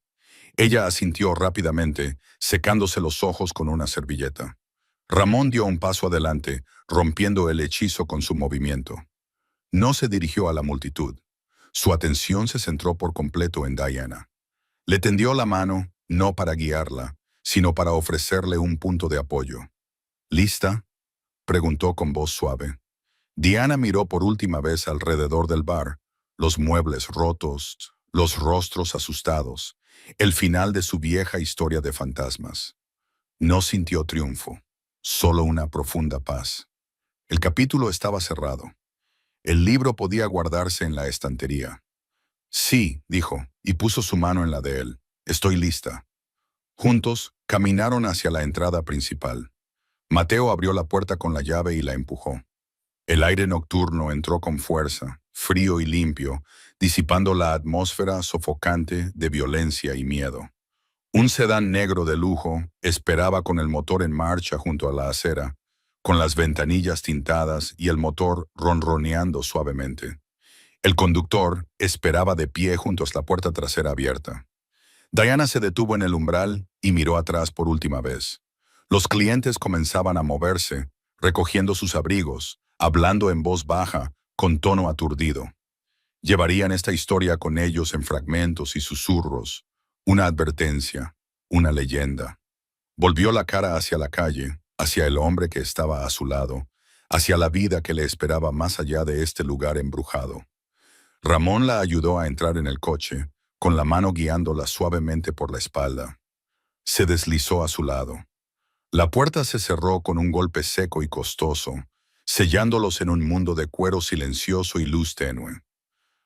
Ella asintió rápidamente, secándose los ojos con una servilleta. Ramón dio un paso adelante, rompiendo el hechizo con su movimiento. No se dirigió a la multitud. Su atención se centró por completo en Diana. Le tendió la mano, no para guiarla, sino para ofrecerle un punto de apoyo. ¿Lista?, preguntó con voz suave. Diana miró por última vez alrededor del bar, los muebles rotos, los rostros asustados, el final de su vieja historia de fantasmas. No sintió triunfo, solo una profunda paz. El capítulo estaba cerrado. El libro podía guardarse en la estantería. Sí, dijo, y puso su mano en la de él. Estoy lista. Juntos, caminaron hacia la entrada principal. Mateo abrió la puerta con la llave y la empujó. El aire nocturno entró con fuerza, frío y limpio, disipando la atmósfera sofocante de violencia y miedo. Un sedán negro de lujo esperaba con el motor en marcha junto a la acera, con las ventanillas tintadas y el motor ronroneando suavemente. El conductor esperaba de pie junto a la puerta trasera abierta. Diana se detuvo en el umbral y miró atrás por última vez. Los clientes comenzaban a moverse, recogiendo sus abrigos, hablando en voz baja, con tono aturdido. Llevarían esta historia con ellos en fragmentos y susurros, una advertencia, una leyenda. Volvió la cara hacia la calle, hacia el hombre que estaba a su lado, hacia la vida que le esperaba más allá de este lugar embrujado. Ramón la ayudó a entrar en el coche, con la mano guiándola suavemente por la espalda. Se deslizó a su lado. La puerta se cerró con un golpe seco y costoso, sellándolos en un mundo de cuero silencioso y luz tenue.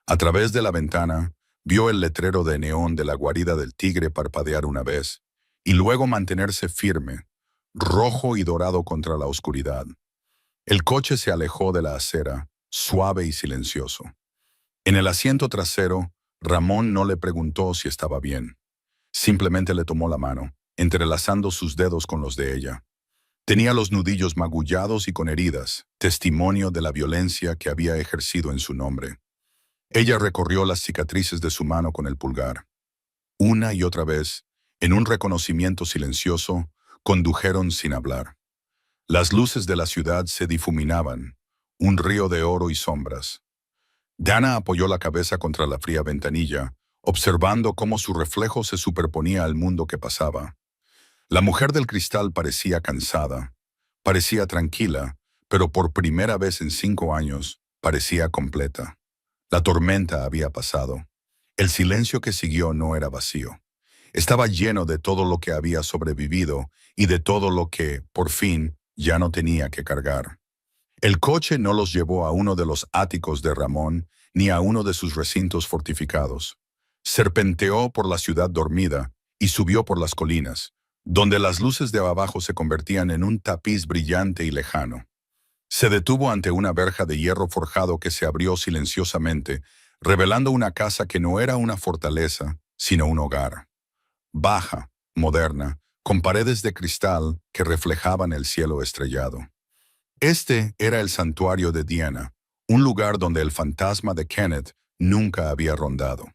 A través de la ventana, vio el letrero de neón de la guarida del tigre parpadear una vez, y luego mantenerse firme, rojo y dorado contra la oscuridad. El coche se alejó de la acera, suave y silencioso. En el asiento trasero, Ramón no le preguntó si estaba bien. Simplemente le tomó la mano, entrelazando sus dedos con los de ella. Tenía los nudillos magullados y con heridas, testimonio de la violencia que había ejercido en su nombre. Ella recorrió las cicatrices de su mano con el pulgar. Una y otra vez, en un reconocimiento silencioso, condujeron sin hablar. Las luces de la ciudad se difuminaban, un río de oro y sombras. Dana apoyó la cabeza contra la fría ventanilla, observando cómo su reflejo se superponía al mundo que pasaba. La mujer del cristal parecía cansada, parecía tranquila, pero por primera vez en 5 años, parecía completa. La tormenta había pasado. El silencio que siguió no era vacío. Estaba lleno de todo lo que había sobrevivido y de todo lo que, por fin, ya no tenía que cargar. El coche no los llevó a uno de los áticos de Ramón ni a uno de sus recintos fortificados. Serpenteó por la ciudad dormida y subió por las colinas, donde las luces de abajo se convertían en un tapiz brillante y lejano. Se detuvo ante una verja de hierro forjado que se abrió silenciosamente, revelando una casa que no era una fortaleza, sino un hogar. Baja, moderna, con paredes de cristal que reflejaban el cielo estrellado. Este era el santuario de Diana, un lugar donde el fantasma de Kenneth nunca había rondado.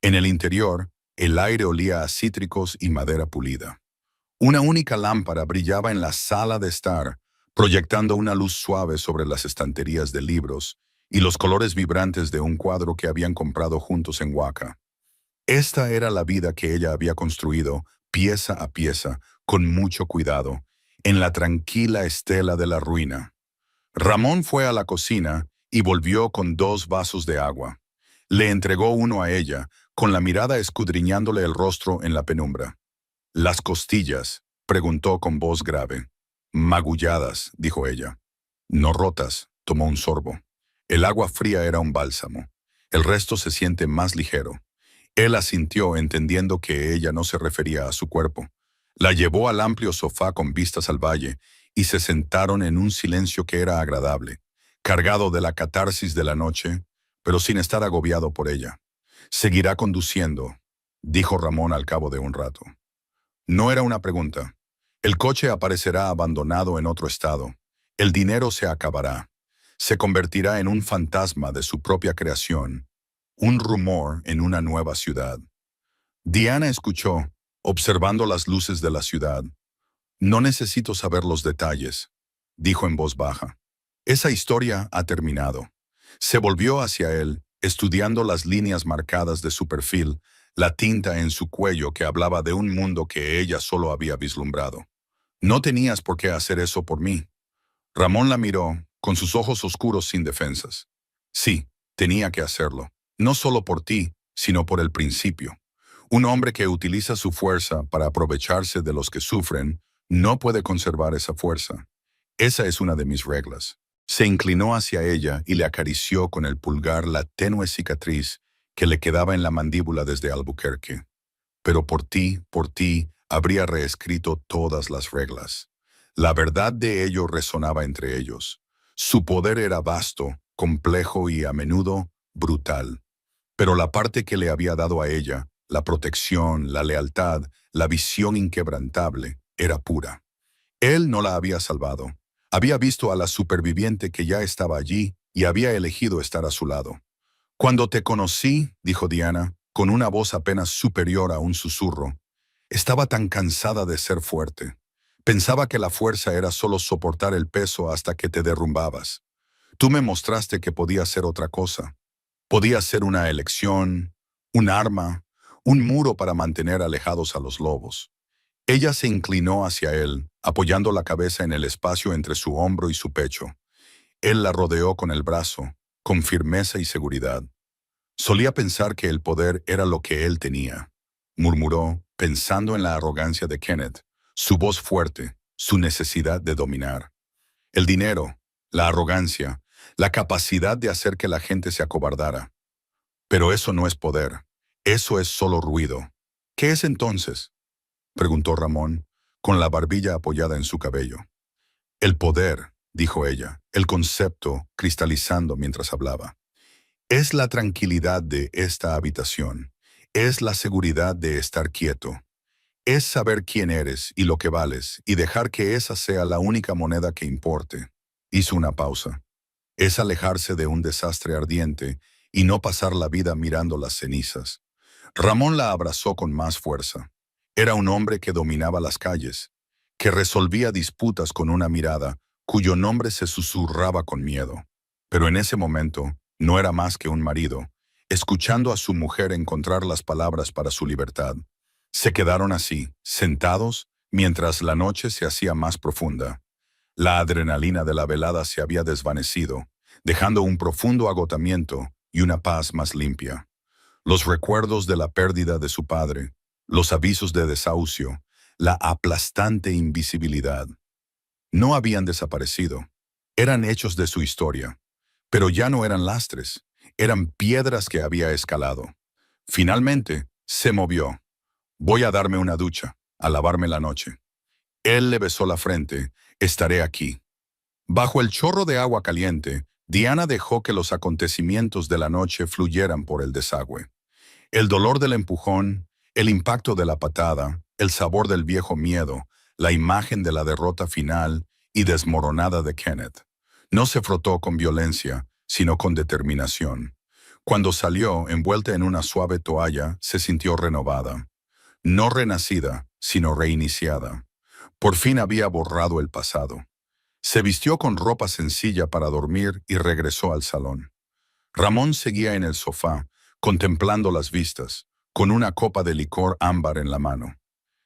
En el interior, el aire olía a cítricos y madera pulida. Una única lámpara brillaba en la sala de estar, proyectando una luz suave sobre las estanterías de libros y los colores vibrantes de un cuadro que habían comprado juntos en Huaca. Esta era la vida que ella había construido, pieza a pieza, con mucho cuidado, en la tranquila estela de la ruina. Ramón fue a la cocina y volvió con 2 vasos de agua. Le entregó uno a ella, con la mirada escudriñándole el rostro en la penumbra. «¿Las costillas?», preguntó con voz grave. «Magulladas», dijo ella. «No rotas», tomó un sorbo. El agua fría era un bálsamo. El resto se siente más ligero. Él asintió entendiendo que ella no se refería a su cuerpo. La llevó al amplio sofá con vistas al valle y se sentaron en un silencio que era agradable, cargado de la catarsis de la noche, pero sin estar agobiado por ella. «Seguirá conduciendo», dijo Ramón al cabo de un rato. No era una pregunta. El coche aparecerá abandonado en otro estado. El dinero se acabará. Se convertirá en un fantasma de su propia creación, un rumor en una nueva ciudad. Diana escuchó, observando las luces de la ciudad. «No necesito saber los detalles», dijo en voz baja. «Esa historia ha terminado». Se volvió hacia él, estudiando las líneas marcadas de su perfil, la tinta en su cuello que hablaba de un mundo que ella solo había vislumbrado. «No tenías por qué hacer eso por mí». Ramón la miró, con sus ojos oscuros sin defensas. «Sí, tenía que hacerlo. No solo por ti, sino por el principio. Un hombre que utiliza su fuerza para aprovecharse de los que sufren, no puede conservar esa fuerza. Esa es una de mis reglas». Se inclinó hacia ella y le acarició con el pulgar la tenue cicatriz que le quedaba en la mandíbula desde Albuquerque. «Pero por ti, habría reescrito todas las reglas». La verdad de ello resonaba entre ellos. Su poder era vasto, complejo y a menudo brutal. Pero la parte que le había dado a ella, la protección, la lealtad, la visión inquebrantable, era pura. Él no la había salvado. Había visto a la superviviente que ya estaba allí y había elegido estar a su lado. «Cuando te conocí», dijo Diana, con una voz apenas superior a un susurro, «estaba tan cansada de ser fuerte. Pensaba que la fuerza era solo soportar el peso hasta que te derrumbabas. Tú me mostraste que podía ser otra cosa. Podía ser una elección, un arma, un muro para mantener alejados a los lobos». Ella se inclinó hacia él, apoyando la cabeza en el espacio entre su hombro y su pecho. Él la rodeó con el brazo, con firmeza y seguridad. «Solía pensar que el poder era lo que él tenía», murmuró, pensando en la arrogancia de Kenneth, su voz fuerte, su necesidad de dominar. «El dinero, la arrogancia, la capacidad de hacer que la gente se acobardara. Pero eso no es poder, eso es solo ruido». «¿Qué es entonces?», preguntó Ramón, con la barbilla apoyada en su cabello. «El poder», dijo ella, el concepto cristalizando mientras hablaba. «Es la tranquilidad de esta habitación, es la seguridad de estar quieto, es saber quién eres y lo que vales y dejar que esa sea la única moneda que importe». Hizo una pausa. «Es alejarse de un desastre ardiente y no pasar la vida mirando las cenizas». Ramón la abrazó con más fuerza. Era un hombre que dominaba las calles, que resolvía disputas con una mirada, cuyo nombre se susurraba con miedo. Pero en ese momento no era más que un marido, escuchando a su mujer encontrar las palabras para su libertad. Se quedaron así, sentados, mientras la noche se hacía más profunda. La adrenalina de la velada se había desvanecido, dejando un profundo agotamiento y una paz más limpia. Los recuerdos de la pérdida de su padre, los avisos de desahucio, la aplastante invisibilidad, no habían desaparecido. Eran hechos de su historia, pero ya no eran lastres, eran piedras que había escalado. Finalmente, se movió. Voy a darme una ducha, a lavarme la noche. Él le besó la frente. Estaré aquí. Bajo el chorro de agua caliente, Diana dejó que los acontecimientos de la noche fluyeran por el desagüe. El dolor del empujón, el impacto de la patada, el sabor del viejo miedo, la imagen de la derrota final y desmoronada de Kenneth. No se frotó con violencia, sino con determinación. Cuando salió, envuelta en una suave toalla, se sintió renovada. No renacida, sino reiniciada. Por fin había borrado el pasado. Se vistió con ropa sencilla para dormir y regresó al salón. Ramón seguía en el sofá, contemplando las vistas, con una copa de licor ámbar en la mano.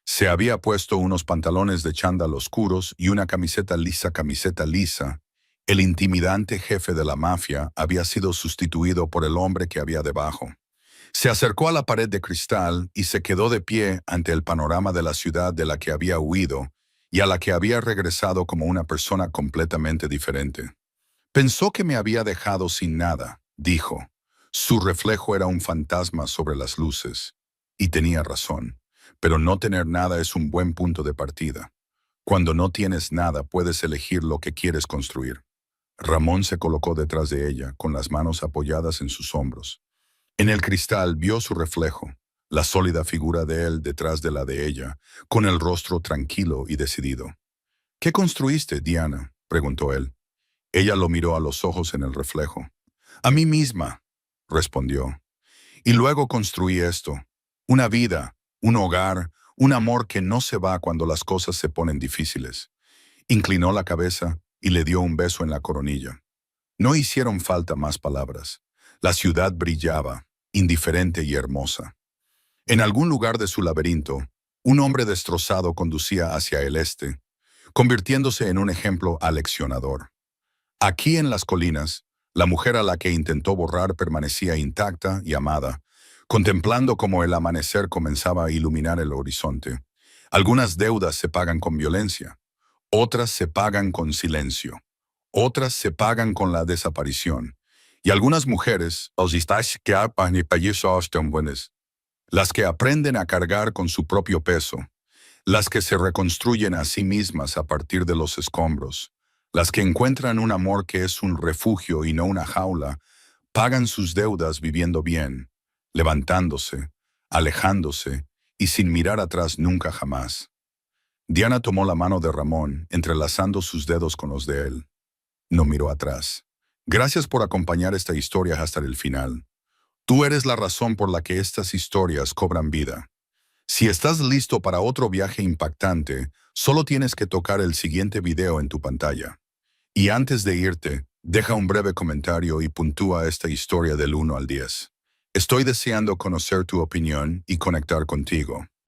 Se había puesto unos pantalones de chándal oscuros y una camiseta lisa. El intimidante jefe de la mafia había sido sustituido por el hombre que había debajo. Se acercó a la pared de cristal y se quedó de pie ante el panorama de la ciudad de la que había huido y a la que había regresado como una persona completamente diferente. Pensó que me había dejado sin nada, dijo. Su reflejo era un fantasma sobre las luces. Y tenía razón. Pero no tener nada es un buen punto de partida. Cuando no tienes nada, puedes elegir lo que quieres construir. Ramón se colocó detrás de ella, con las manos apoyadas en sus hombros. En el cristal vio su reflejo, la sólida figura de él detrás de la de ella, con el rostro tranquilo y decidido. ¿Qué construiste, Diana?, preguntó él. Ella lo miró a los ojos en el reflejo. A mí misma, respondió. Y luego construí esto. Una vida, un hogar, un amor que no se va cuando las cosas se ponen difíciles. Inclinó la cabeza y le dio un beso en la coronilla. No hicieron falta más palabras. La ciudad brillaba, indiferente y hermosa. En algún lugar de su laberinto, un hombre destrozado conducía hacia el este, convirtiéndose en un ejemplo aleccionador. Aquí en las colinas, la mujer a la que intentó borrar permanecía intacta y amada, contemplando cómo el amanecer comenzaba a iluminar el horizonte. Algunas deudas se pagan con violencia, otras se pagan con silencio, otras se pagan con la desaparición. Y algunas mujeres, las que aprenden a cargar con su propio peso, las que se reconstruyen a sí mismas a partir de los escombros, las que encuentran un amor que es un refugio y no una jaula, pagan sus deudas viviendo bien, levantándose, alejándose y sin mirar atrás nunca jamás. Diana tomó la mano de Ramón, entrelazando sus dedos con los de él. No miró atrás. Gracias por acompañar esta historia hasta el final. Tú eres la razón por la que estas historias cobran vida. Si estás listo para otro viaje impactante, solo tienes que tocar el siguiente video en tu pantalla. Y antes de irte, deja un breve comentario y puntúa esta historia del 1 al 10. Estoy deseando conocer tu opinión y conectar contigo.